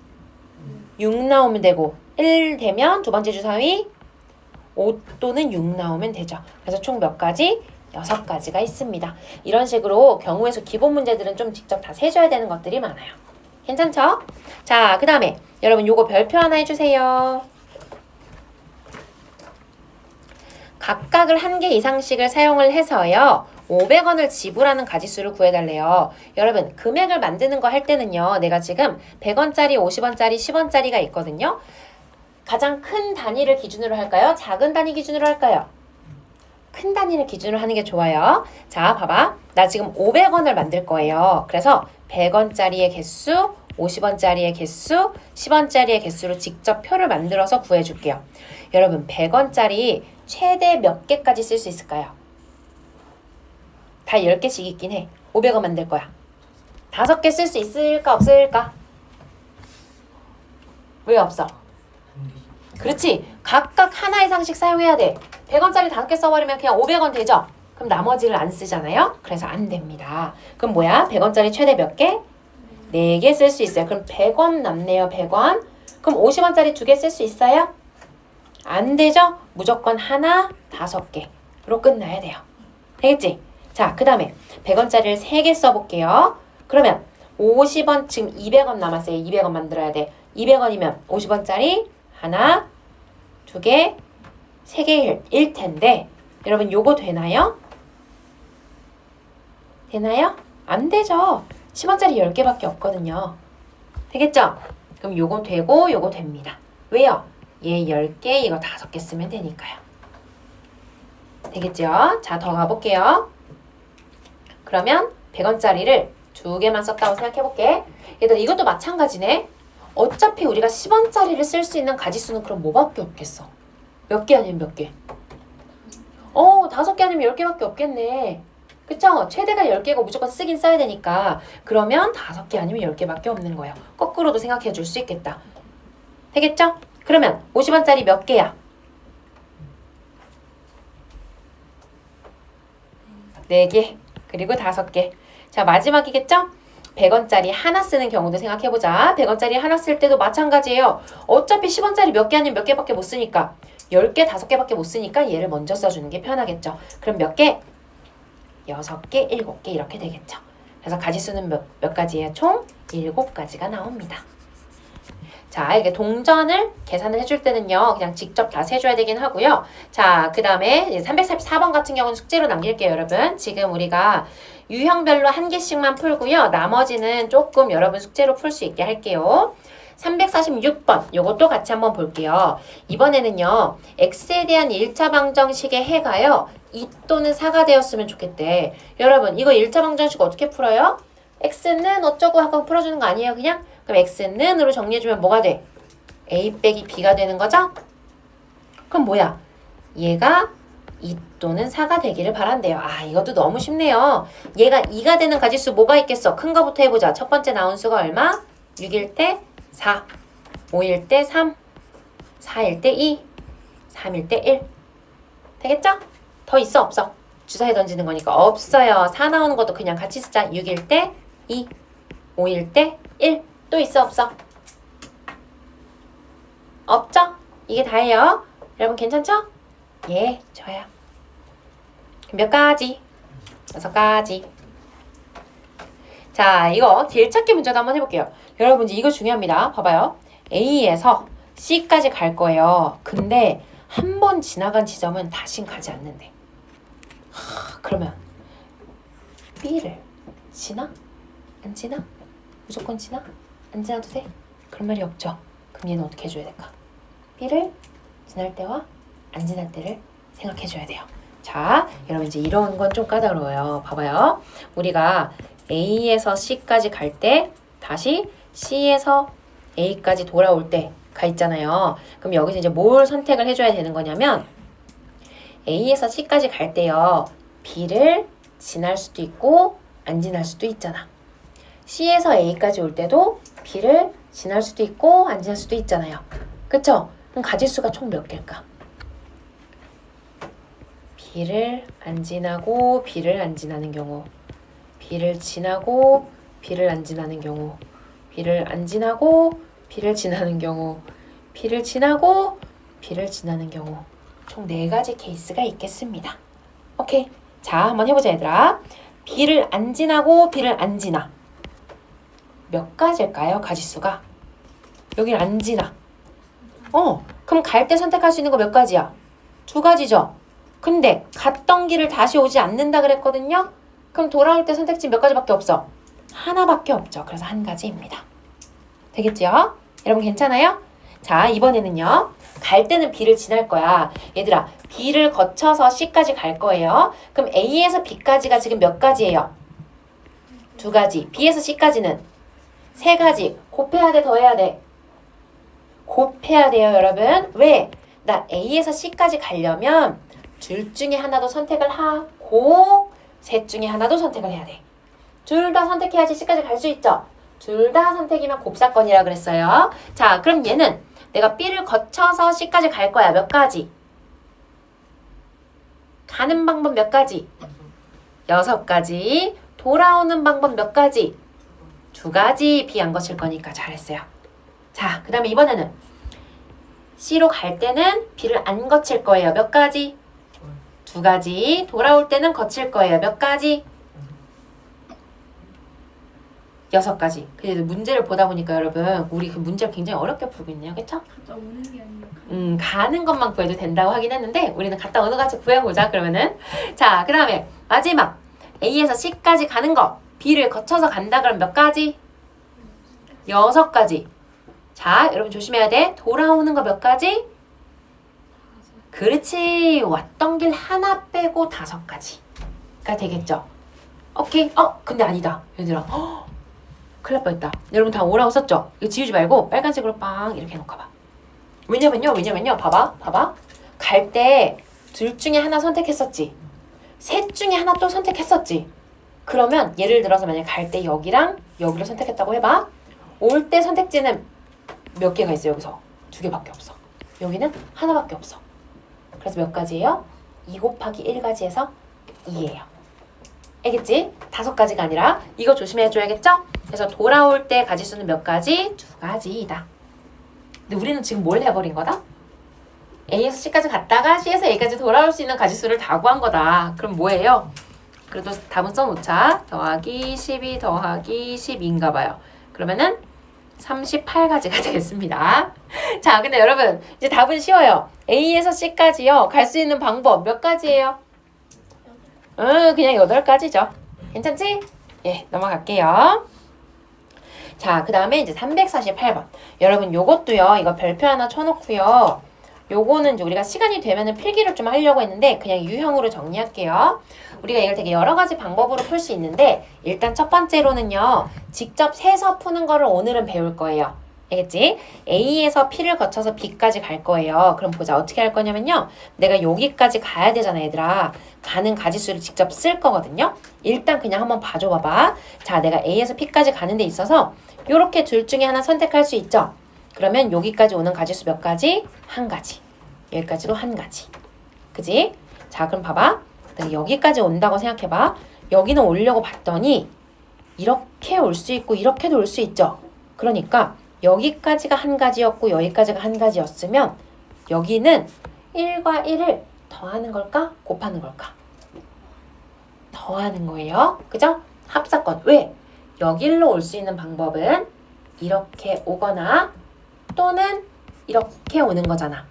6 나오면 되고 1 되면 두 번째 주사위 5 또는 6 나오면 되죠. 그래서 총 몇 가지? 6가지가 있습니다. 이런 식으로 경우의 수 기본 문제들은 좀 직접 다 세줘야 되는 것들이 많아요. 괜찮죠? 자, 그 다음에 여러분 요거 별표 하나 해주세요. 각각을 1개 이상씩을 사용을 해서요. 500원을 지불하는 가지수를 구해달래요. 여러분 금액을 만드는 거 할 때는요. 내가 지금 100원짜리, 50원짜리, 10원짜리가 있거든요. 가장 큰 단위를 기준으로 할까요? 작은 단위 기준으로 할까요? 큰 단위를 기준으로 하는 게 좋아요. 자, 봐봐. 나 지금 500원을 만들 거예요. 그래서 100원짜리의 개수, 50원짜리의 개수, 10원짜리의 개수로 직접 표를 만들어서 구해줄게요. 여러분 100원짜리 최대 몇 개까지 쓸 수 있을까요? 다 10개씩 있긴 해. 500원 만들 거야. 5개 쓸 수 있을까 없을까? 왜 없어? 한 개씩. 그렇지. 각각 하나 이상씩 사용해야 돼. 100원짜리 5개 써버리면 그냥 500원 되죠? 그럼 나머지를 안 쓰잖아요? 그래서 안 됩니다. 그럼 뭐야? 100원짜리 최대 몇 개? 4개 쓸 수 있어요. 그럼 100원 남네요. 100원. 그럼 50원짜리 2개 쓸 수 있어요? 안 되죠? 무조건 하나, 5개로 끝나야 돼요. 되겠지? 자, 그 다음에 100원짜리를 3개 써볼게요. 그러면 50원, 지금 200원 남았어요. 200원 만들어야 돼. 200원이면 50원짜리 하나, 2개, 3개일 텐데 여러분 요거 되나요? 되나요? 안 되죠. 10원짜리 10개밖에 없거든요. 되겠죠? 그럼 요거 되고 요거 됩니다. 왜요? 얘 10개, 이거 5개 쓰면 되니까요. 되겠죠? 자, 더 가볼게요. 그러면 100원짜리를 2개만 썼다고 생각해볼게. 얘들아, 이것도 마찬가지네. 어차피 우리가 10원짜리를 쓸 수 있는 가지수는 그럼 뭐밖에 없겠어? 몇 개 아니면 몇 개? 5개 아니면 10개밖에 없겠네. 그쵸? 최대가 10개고 무조건 쓰긴 써야 되니까. 그러면 5개 아니면 10개밖에 없는 거예요. 거꾸로도 생각해 줄 수 있겠다. 되겠죠? 그러면 50원짜리 몇 개야? 4개. 그리고 5개. 자, 마지막이겠죠? 100원짜리 하나 쓰는 경우도 생각해보자. 100원짜리 하나 쓸 때도 마찬가지예요. 어차피 10원짜리 몇 개 아니면 몇 개밖에 못 쓰니까 10개, 5개밖에 못 쓰니까 얘를 먼저 써주는 게 편하겠죠. 그럼 몇 개? 6개, 7개 이렇게 되겠죠. 그래서 가지수는 몇 가지예요? 총 7가지가 나옵니다. 자, 이렇게 동전을 계산을 해줄 때는요. 그냥 직접 다 세줘야 되긴 하고요. 자, 그 다음에 344번 같은 경우는 숙제로 남길게요, 여러분. 지금 우리가 유형별로 한 개씩만 풀고요. 나머지는 조금 여러분 숙제로 풀 수 있게 할게요. 346번, 요것도 같이 한번 볼게요. 이번에는요, x에 대한 1차 방정식의 해가요, 2 또는 4가 되었으면 좋겠대. 여러분, 이거 1차 방정식 어떻게 풀어요? x는 어쩌고 하고 풀어주는 거 아니에요, 그냥? 그럼 x는으로 정리해주면 뭐가 돼? a 빼기 b가 되는 거죠? 그럼 뭐야? 얘가 2 또는 4가 되기를 바란대요. 아, 이것도 너무 쉽네요. 얘가 2가 되는 가지수 뭐가 있겠어? 큰 거부터 해보자. 첫 번째 나온 수가 얼마? 6일 때 4, 5일 때 3, 4일 때 2, 3일 때 1. 되겠죠? 더 있어 없어? 주사위 던지는 거니까 없어요. 4 나오는 것도 그냥 같이 쓰자. 6일 때 2, 5일 때 1. 또 있어 없어? 없죠? 이게 다예요. 여러분 괜찮죠? 예, 좋아요. 몇 가지? 6가지. 자, 이거 길찾기 문제도 한번 해볼게요. 여러분 이거 중요합니다. 봐봐요. A에서 C까지 갈 거예요. 근데 한 번 지나간 지점은 다신 가지 않는데. 그러면 B를 지나? 안 지나? 무조건 지나? 안 지나도 돼? 그런 말이 없죠. 그럼 얘는 어떻게 해줘야 될까? B를 지날 때와 안 지날 때를 생각해줘야 돼요. 자, 여러분 이제 이런 건 좀 까다로워요. 봐봐요. 우리가 A에서 C까지 갈 때 다시 C에서 A까지 돌아올 때가 있잖아요. 그럼 여기서 이제 뭘 선택을 해줘야 되는 거냐면 A에서 C까지 갈 때요. B를 지날 수도 있고 안 지날 수도 있잖아. C에서 A까지 올 때도 B를 지날 수도 있고 안 지날 수도 있잖아요. 그쵸? 그럼 가지수가 총 몇 개일까? B를 안 지나고 B를 안 지나는 경우, B를 지나고 B를 안 지나는 경우, B를 안 지나고 B를 지나는 경우, B를 지나고 B를 지나는 경우, 총 4가지 케이스가 있겠습니다. 오케이. 자, 한번 해보자 얘들아. B를 안 지나고 B를 안 지나. 몇 가지일까요? 가지수가. 여기를 안 지나. 그럼 갈 때 선택할 수 있는 거 몇 가지야? 2가지죠. 근데 갔던 길을 다시 오지 않는다 그랬거든요. 그럼 돌아올 때 선택지 몇 가지밖에 없어? 하나밖에 없죠. 그래서 한 가지입니다. 되겠죠? 여러분 괜찮아요? 자, 이번에는요. 갈 때는 B를 지날 거야. 얘들아, B를 거쳐서 C까지 갈 거예요. 그럼 A에서 B까지가 지금 몇 가지예요? 2가지. B에서 C까지는 3가지. 곱해야 돼, 더해야 돼? 곱해야 돼요, 여러분. 왜? 나 A에서 C까지 가려면 둘 중에 하나도 선택을 하고 셋 중에 하나도 선택을 해야 돼. 둘 다 선택해야지 C까지 갈 수 있죠. 둘 다 선택이면 곱사건이라 그랬어요. 자, 그럼 얘는 내가 B를 거쳐서 C까지 갈 거야. 몇 가지? 가는 방법 몇 가지? 6가지. 돌아오는 방법 몇 가지? 2가지. B 안 거칠 거니까 잘했어요. 자, 그 다음에 이번에는 C로 갈 때는 B를 안 거칠 거예요. 몇 가지? 2가지. 돌아올 때는 거칠 거예요. 몇 가지? 6가지. 근데 문제를 보다 보니까 여러분 우리 그 문제를 굉장히 어렵게 풀고 있네요. 그쵸? 갔다 오는 게 아니라 가는 것만 구해도 된다고 하긴 했는데 우리는 갔다 오는 거 같이 구해보자 그러면은. 자, 그 다음에 마지막 A에서 C까지 가는 거 B를 거쳐서 간다 그러면 몇 가지? 6가지. 자, 여러분 조심해야 돼. 돌아오는 거 몇 가지? 그렇지. 왔던 길 하나 빼고 5가지가 되겠죠. 오케이. 근데 아니다. 얘들아. 큰일 날 뻔했다. 여러분 다 오라고 썼죠? 이거 지우지 말고 빨간색으로 빵 이렇게 해놓고 봐. 왜냐면요. 봐봐. 갈 때 둘 중에 하나 선택했었지. 셋 중에 하나 또 선택했었지. 그러면 예를 들어서 만약에 갈 때 여기랑 여기를 선택했다고 해봐. 올 때 선택지는 몇 개가 있어 여기서? 2개밖에 없어. 여기는 하나밖에 없어. 그래서 몇 가지예요? 2 곱하기 1가지에서 2예요. 알겠지? 5가지가 아니라 이거 조심해줘야겠죠? 그래서 돌아올 때 가지수는 몇 가지? 2가지이다. 근데 우리는 지금 뭘 해버린 거다? A에서 C까지 갔다가 C에서 A까지 돌아올 수 있는 가지수를 다 구한 거다. 그럼 뭐예요? 그래도 답은 써놓자. 더하기 12 더하기 12인가 봐요. 그러면은 38가지가 되겠습니다. 자, 근데 여러분 이제 답은 쉬워요. A에서 C까지요. 갈 수 있는 방법 몇 가지예요? 그냥 8가지죠. 괜찮지? 예, 넘어갈게요. 자, 그 다음에 이제 348번. 여러분 요것도요. 이거 별표 하나 쳐놓고요. 요거는 이제 우리가 시간이 되면은 필기를 좀 하려고 했는데 그냥 유형으로 정리할게요. 우리가 이걸 되게 여러 가지 방법으로 풀 수 있는데 일단 첫 번째로는요. 직접 세서 푸는 거를 오늘은 배울 거예요. 알겠지? A에서 P를 거쳐서 B까지 갈 거예요. 그럼 보자. 어떻게 할 거냐면요. 내가 여기까지 가야 되잖아, 얘들아. 가는 가지수를 직접 쓸 거거든요. 일단 그냥 한번 봐줘 봐봐. 자, 내가 A에서 P까지 가는 데 있어서 요렇게 둘 중에 하나 선택할 수 있죠. 그러면 여기까지 오는 가지수 몇 가지? 1가지. 여기까지도 1가지. 그지? 자, 그럼 봐봐. 내가 여기까지 온다고 생각해봐. 여기는 오려고 봤더니 이렇게 올 수 있고 이렇게도 올 수 있죠. 그러니까 여기까지가 1가지였고 여기까지가 1가지였으면 여기는 1과 1을 더하는 걸까? 곱하는 걸까? 더하는 거예요. 그죠? 합사건. 왜? 여기로 올 수 있는 방법은 이렇게 오거나 또는 이렇게 오는 거잖아.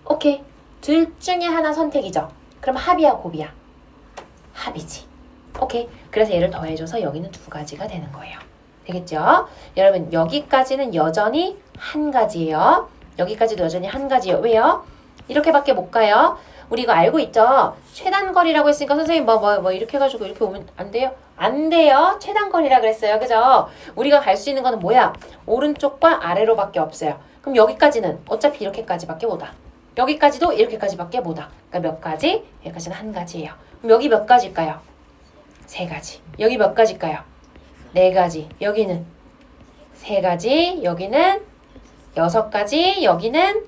오케이. 둘 중에 하나 선택이죠. 그럼 합이야 곱이야? 합이지. 오케이. 그래서 얘를 더해줘서 여기는 2가지가 되는 거예요. 되겠죠? 여러분 여기까지는 여전히 1가지예요. 여기까지도 여전히 1가지예요. 왜요? 이렇게밖에 못 가요. 우리 이거 알고 있죠? 최단거리라고 했으니까 선생님 뭐 이렇게 해가지고 이렇게 오면 안 돼요? 안 돼요. 최단거리라 그랬어요. 그죠? 우리가 갈 수 있는 거는 뭐야? 오른쪽과 아래로밖에 없어요. 그럼 여기까지는 어차피 이렇게까지밖에 못 와. 여기까지도 이렇게까지밖에 못 와. 그러니까 몇 가지? 여기까지는 1가지예요. 그럼 여기 몇 가지일까요? 3가지. 여기 몇 가지일까요? 4가지. 여기는 3가지. 여기는 6가지. 여기는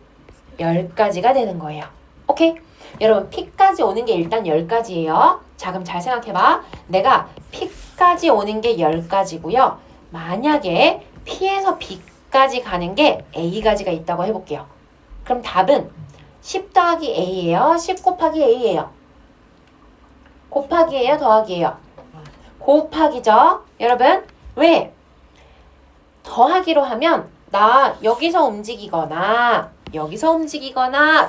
10가지가 되는 거예요. 오케이? 여러분 P까지 오는 게 일단 10가지예요. 자, 그럼 잘 생각해봐. 내가 P까지 오는 게 10가지고요. 만약에 P에서 B까지 가는 게 A가지가 있다고 해볼게요. 그럼 답은 10 더하기 A예요? 10 곱하기 A예요? 곱하기예요? 더하기예요? 곱하기죠. 여러분 왜? 더하기로 하면 나 여기서 움직이거나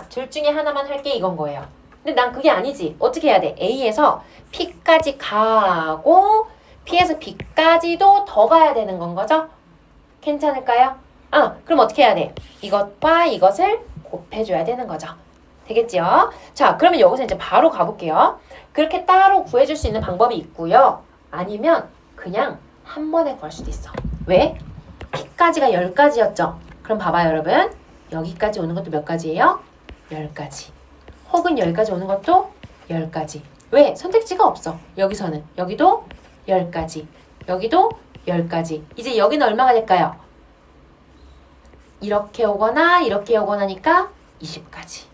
둘 중에 하나만 할게 이건 거예요. 근데 난 그게 아니지. 어떻게 해야 돼? A에서 P까지 가고 P에서 B까지도 더 가야 되는 건 거죠? 괜찮을까요? 그럼 어떻게 해야 돼? 이것과 이것을 곱해줘야 되는 거죠. 되겠죠? 자, 그러면 여기서 이제 바로 가볼게요. 그렇게 따로 구해줄 수 있는 방법이 있고요. 아니면 그냥 한 번에 구할 수도 있어. 왜? P까지가 10가지였죠? 그럼 봐봐요, 여러분. 여기까지 오는 것도 몇 가지예요? 10가지. 혹은 여기까지 오는 것도 10가지. 왜? 선택지가 없어. 여기서는. 여기도 10가지. 여기도 10가지. 이제 여기는 얼마가 될까요? 이렇게 오거나 이렇게 오거나니까 20가지.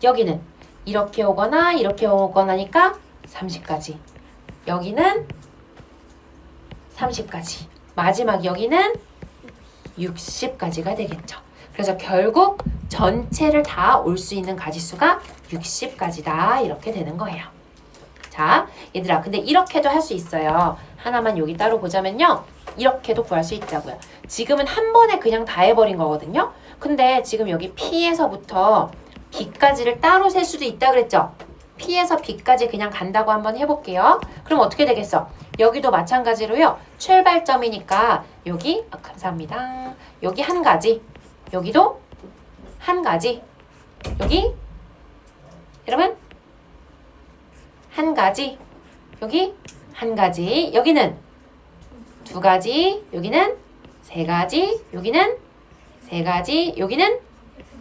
여기는 이렇게 오거나 이렇게 오거나니까 30가지. 여기는 30가지. 마지막 여기는 60가지가 되겠죠. 그래서 결국 전체를 다 올 수 있는 가지수가 60가지다. 이렇게 되는 거예요. 자, 얘들아, 근데 이렇게도 할 수 있어요. 하나만 여기 따로 보자면요. 이렇게도 구할 수 있다고요. 지금은 한 번에 그냥 다 해버린 거거든요. 근데 지금 여기 P에서부터 B까지를 따로 셀 수도 있다 그랬죠? P에서 B까지 그냥 간다고 한번 해볼게요. 그럼 어떻게 되겠어? 여기도 마찬가지로요. 출발점이니까 여기, 감사합니다. 여기 한 가지, 여기도 한 가지, 여기, 여러분, 한 가지, 여기 한 가지, 여기는 두 가지, 여기는 세 가지, 여기는 세 가지, 여기는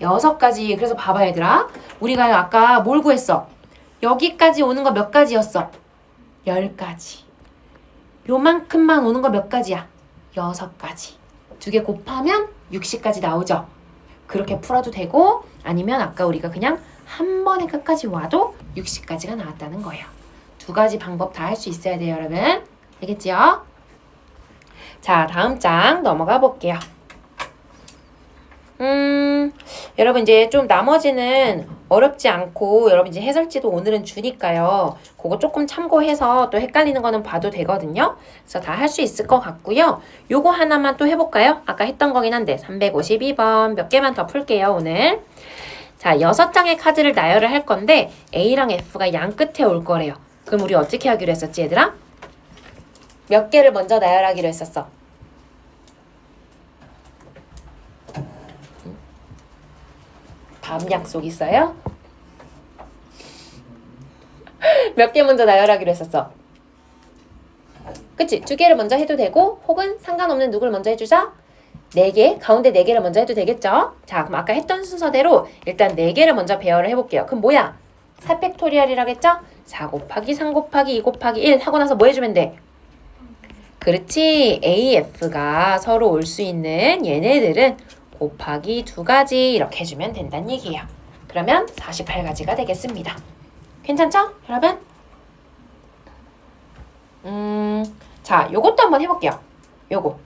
6가지. 그래서 봐봐 얘들아. 우리가 아까 뭘 구했어? 여기까지 오는 거 몇 가지였어? 10가지. 요만큼만 오는 거 몇 가지야? 6가지. 2개 곱하면 60가지 나오죠? 그렇게 풀어도 되고 아니면 아까 우리가 그냥 한 번에 끝까지 와도 60가지가 나왔다는 거예요. 2가지 방법 다 할 수 있어야 돼요, 여러분. 알겠지요? 자, 다음 장 넘어가 볼게요. 여러분 이제 좀 나머지는 어렵지 않고 여러분 이제 해설지도 오늘은 주니까요. 그거 조금 참고해서 또 헷갈리는 거는 봐도 되거든요. 그래서 다 할 수 있을 것 같고요. 요거 하나만 또 해볼까요? 아까 했던 거긴 한데 352번 몇 개만 더 풀게요, 오늘. 자, 6장의 카드를 나열을 할 건데 A랑 F가 양 끝에 올 거래요. 그럼 우리 어떻게 하기로 했었지, 얘들아? 몇 개를 먼저 나열하기로 했었어? 다음 약속 있어요? 몇 개 먼저 나열하기로 했었어? 그치? 2개를 먼저 해도 되고 혹은 상관없는 누굴 먼저 해주자? 4개, 가운데 4개를 먼저 해도 되겠죠? 자, 그럼 아까 했던 순서대로 일단 4개를 먼저 배열을 해볼게요. 그럼 뭐야? 4팩토리얼이라겠죠? 4 곱하기 3 곱하기 2 곱하기 1 하고 나서 뭐 해주면 돼? 그렇지. A, F가 서로 올 수 있는 얘네들은 곱하기 2가지 이렇게 해주면 된다는 얘기예요. 그러면 48가지가 되겠습니다. 괜찮죠? 여러분? 자, 요것도 한번 해볼게요. 요거.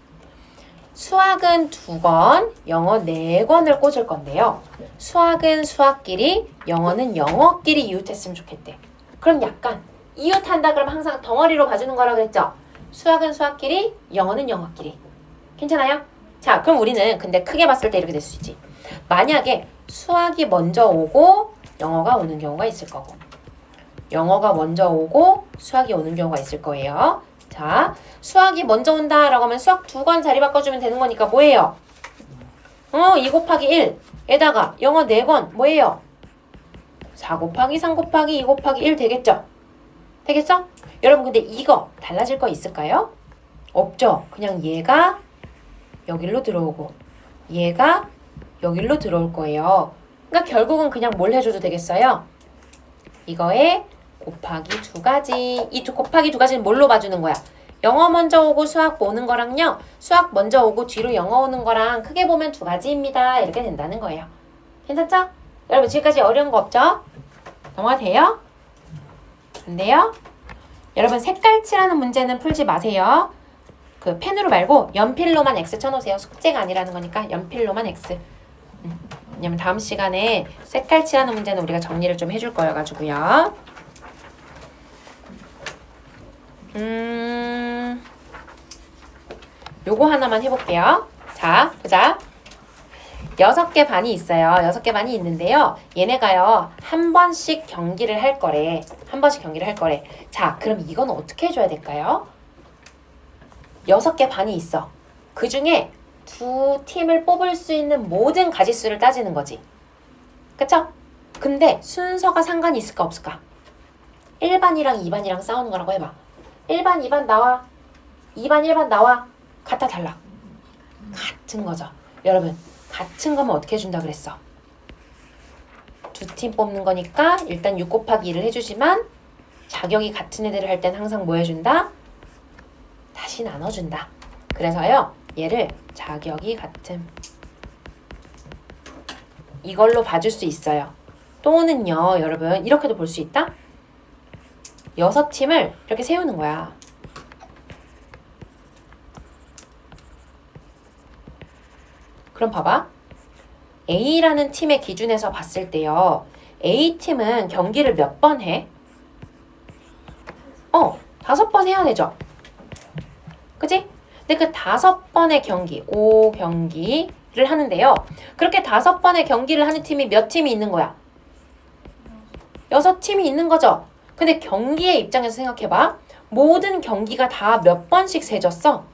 수학은 2권, 영어 4권을 꽂을 건데요. 수학은 수학끼리, 영어는 영어끼리 이웃했으면 좋겠대. 그럼 약간 이웃한다 그러면 항상 덩어리로 봐주는 거라고 그랬죠? 수학은 수학끼리, 영어는 영어끼리. 괜찮아요? 자, 그럼 우리는 근데 크게 봤을 때 이렇게 될 수 있지. 만약에 수학이 먼저 오고 영어가 오는 경우가 있을 거고 영어가 먼저 오고 수학이 오는 경우가 있을 거예요. 자, 수학이 먼저 온다라고 하면 수학 2권 자리 바꿔주면 되는 거니까 뭐예요? 2 곱하기 1에다가 영어 4권 뭐예요? 4 곱하기 3 곱하기 2 곱하기 1 되겠죠? 되겠어? 여러분 근데 이거 달라질 거 있을까요? 없죠? 그냥 얘가 여기로 들어오고 얘가 여기로 들어올 거예요. 그러니까 결국은 그냥 뭘 해줘도 되겠어요? 이거에 곱하기 2가지. 이 곱하기 2가지는 뭘로 봐주는 거야? 영어 먼저 오고 수학 오는 거랑요. 수학 먼저 오고 뒤로 영어 오는 거랑 크게 보면 2가지입니다. 이렇게 된다는 거예요. 괜찮죠? 여러분 지금까지 어려운 거 없죠? 넘어가 돼요? 안 돼요? 여러분 색깔 칠하는 문제는 풀지 마세요. 그 펜으로 말고 연필로만 X 쳐놓으세요. 숙제가 아니라는 거니까 연필로만 X. 왜냐면 다음 시간에 색깔 칠하는 문제는 우리가 정리를 좀 해줄 거여가지고요. 요거 하나만 해볼게요. 자, 보자. 6개 반이 있어요. 6개 반이 있는데요. 얘네가요, 한 번씩 경기를 할 거래. 한 번씩 경기를 할 거래. 자, 그럼 이건 어떻게 해줘야 될까요? 6개 반이 있어. 그 중에 2팀을 뽑을 수 있는 모든 가지수를 따지는 거지. 그쵸? 근데 순서가 상관이 있을까 없을까? 1반이랑 2반이랑 싸우는 거라고 해봐. 1반, 2반 나와. 2반, 1반 나와. 같아 달라? 같은 거죠. 여러분 같은 거면 어떻게 해준다 그랬어? 2팀 뽑는 거니까 일단 6 곱하기 2를 해주지만 자격이 같은 애들을 할 땐 항상 뭐 해준다? 다시 나눠준다. 그래서요, 얘를 자격이 같음. 이걸로 봐줄 수 있어요. 또는요, 여러분, 이렇게도 볼 수 있다? 6팀을 이렇게 세우는 거야. 그럼 봐봐. A라는 팀의 기준에서 봤을 때요. A팀은 경기를 몇 번 해? 5번 해야 되죠. 그치? 근데 그 5번의 경기, 5경기를 하는데요. 그렇게 5번의 경기를 하는 팀이 몇 팀이 있는 거야? 6팀이 있는 거죠. 근데 경기의 입장에서 생각해봐. 모든 경기가 다 몇 번씩 세졌어?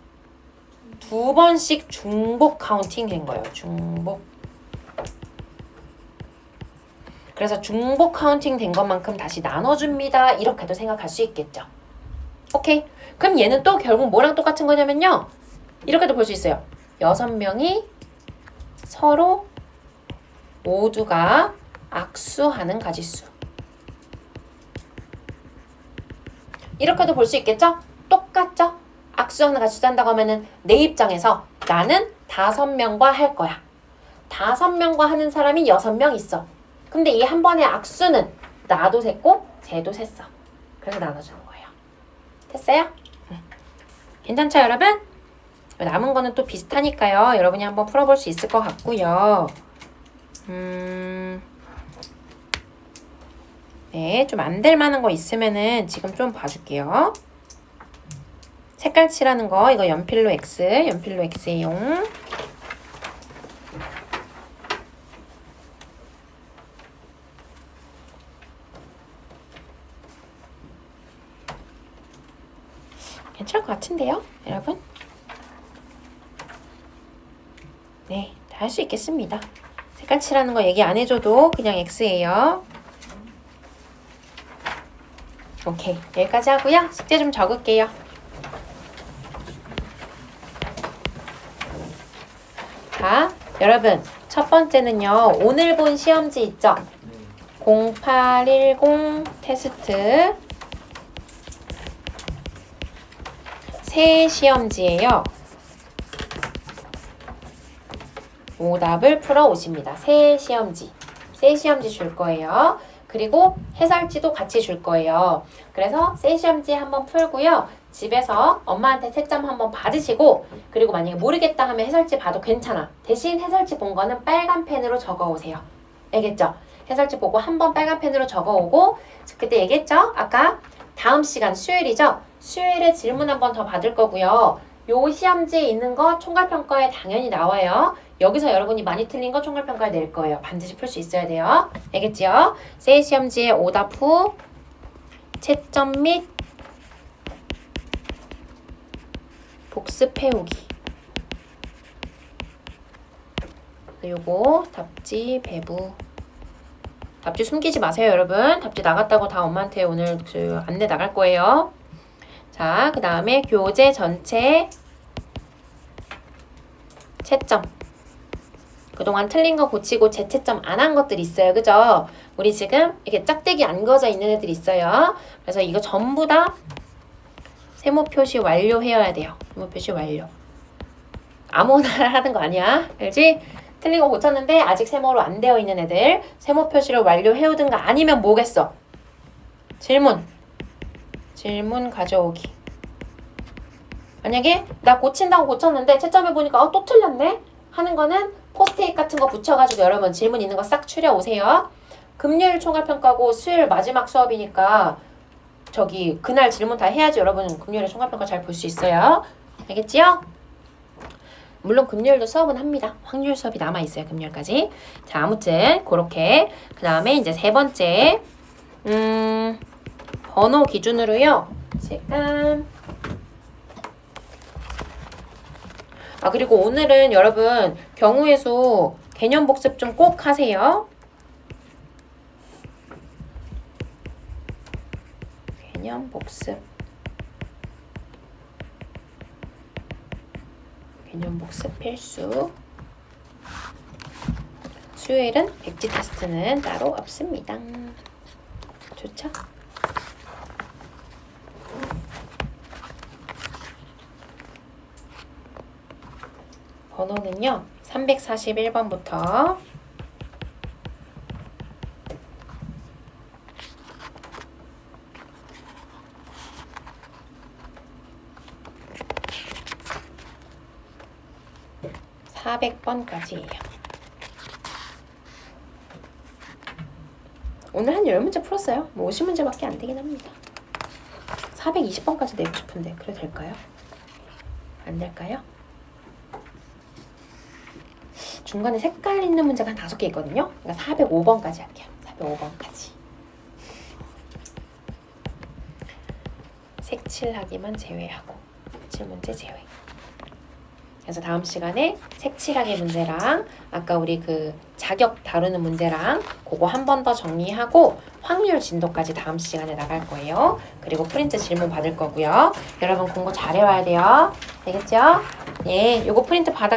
2번씩 중복 카운팅 된 거예요. 중복. 그래서 중복 카운팅 된 것만큼 다시 나눠줍니다. 이렇게도 생각할 수 있겠죠. 오케이. 그럼 얘는 또 결국 뭐랑 똑같은 거냐면요. 이렇게도 볼 수 있어요. 6명이 서로 모두가 악수하는 가지수. 이렇게도 볼 수 있겠죠? 똑같죠? 악수하는 가지수 한다고 하면은 내 입장에서 나는 5명과 할 거야. 5명과 하는 사람이 6명 있어. 근데 이 한 번의 악수는 나도 셌고 쟤도 셌어. 그래서 나눠주는 거예요. 됐어요? 괜찮죠, 여러분? 남은 거는 또 비슷하니까요. 여러분이 한번 풀어볼 수 있을 것 같고요. 네, 좀 안 될 만한 거 있으면은 지금 좀 봐줄게요. 색깔 칠하는 거, 이거 연필로 X용. 괜찮을 것 같은데요, 여러분? 네, 다 할 수 있겠습니다. 색깔 칠하는 거 얘기 안 해줘도 그냥 X예요. 오케이, 여기까지 하고요. 숙제 좀 적을게요. 자, 여러분, 첫 번째는요. 오늘 본 시험지 있죠? 0810 테스트 새 시험지예요. 오답을 풀어 오십니다. 새 시험지 줄 거예요. 그리고 해설지도 같이 줄 거예요. 그래서 새 시험지 한번 풀고요. 집에서 엄마한테 채점 한번 받으시고, 그리고 만약에 모르겠다 하면 해설지 봐도 괜찮아. 대신 해설지 본 거는 빨간 펜으로 적어 오세요. 알겠죠? 해설지 보고 한번 빨간 펜으로 적어 오고, 그때 얘기했죠? 아까 다음 시간 수요일이죠? 수요일에 질문 한번 더 받을 거고요. 요 시험지에 있는 거 총괄평가에 당연히 나와요. 여기서 여러분이 많이 틀린 거 총괄평가에 낼 거예요. 반드시 풀 수 있어야 돼요. 알겠지요? 새 시험지에 오답 후 채점 및 복습해오기. 요거 답지 배부. 답지 숨기지 마세요, 여러분. 답지 나갔다고 다 엄마한테 오늘 안내 나갈 거예요. 자, 그 다음에 교재 전체 채점. 그동안 틀린 거 고치고 재채점 안 한 것들 있어요. 그죠? 우리 지금 이렇게 짝대기 안 그어져 있는 애들 있어요. 그래서 이거 전부 다 세모 표시 완료해야 돼요. 세모 표시 완료. 아무나 하는 거 아니야. 알지? 틀린 거 고쳤는데 아직 세모로 안 되어 있는 애들 세모 표시를 완료해오든가 아니면 뭐겠어? 질문 가져오기. 만약에 나 고친다고 고쳤는데 채점해보니까 또 틀렸네? 하는 거는 포스트잇 같은 거 붙여가지고 여러분 질문 있는 거 싹 추려오세요. 금요일 총괄평가고 수요일 마지막 수업이니까 그날 질문 다 해야지 여러분 금요일에 총괄평가 잘 볼 수 있어요. 알겠지요? 물론 금요일도 수업은 합니다. 확률 수업이 남아있어요. 금요일까지. 자, 아무튼 그렇게. 그 다음에 이제 세 번째 번호 기준으로요. 지금 그리고 오늘은 여러분 경우의 수 개념 복습 좀 꼭 하세요. 개념 복습. 개념 복습 필수. 수요일은 백지 테스트는 따로 없습니다. 좋죠? 번호는요. 341번부터 400번까지예요. 오늘 한 10문제 풀었어요. 뭐 50문제밖에 안 되긴 합니다. 420번까지 내고 싶은데 그래도 될까요? 안 될까요? 중간에 색깔 있는 문제가 한 5개 있거든요. 그러니까 405번까지 할게요. 405번까지. 색칠하기만 제외하고 색칠문제 제외. 그래서 다음 시간에 색칠하기 문제랑 아까 우리 그 자격 다루는 문제랑 그거 한 번 더 정리하고 확률 진도까지 다음 시간에 나갈 거예요. 그리고 프린트 질문 받을 거고요. 여러분 공부 잘해와야 돼요. 알겠죠? 네, 요거 프린트 받아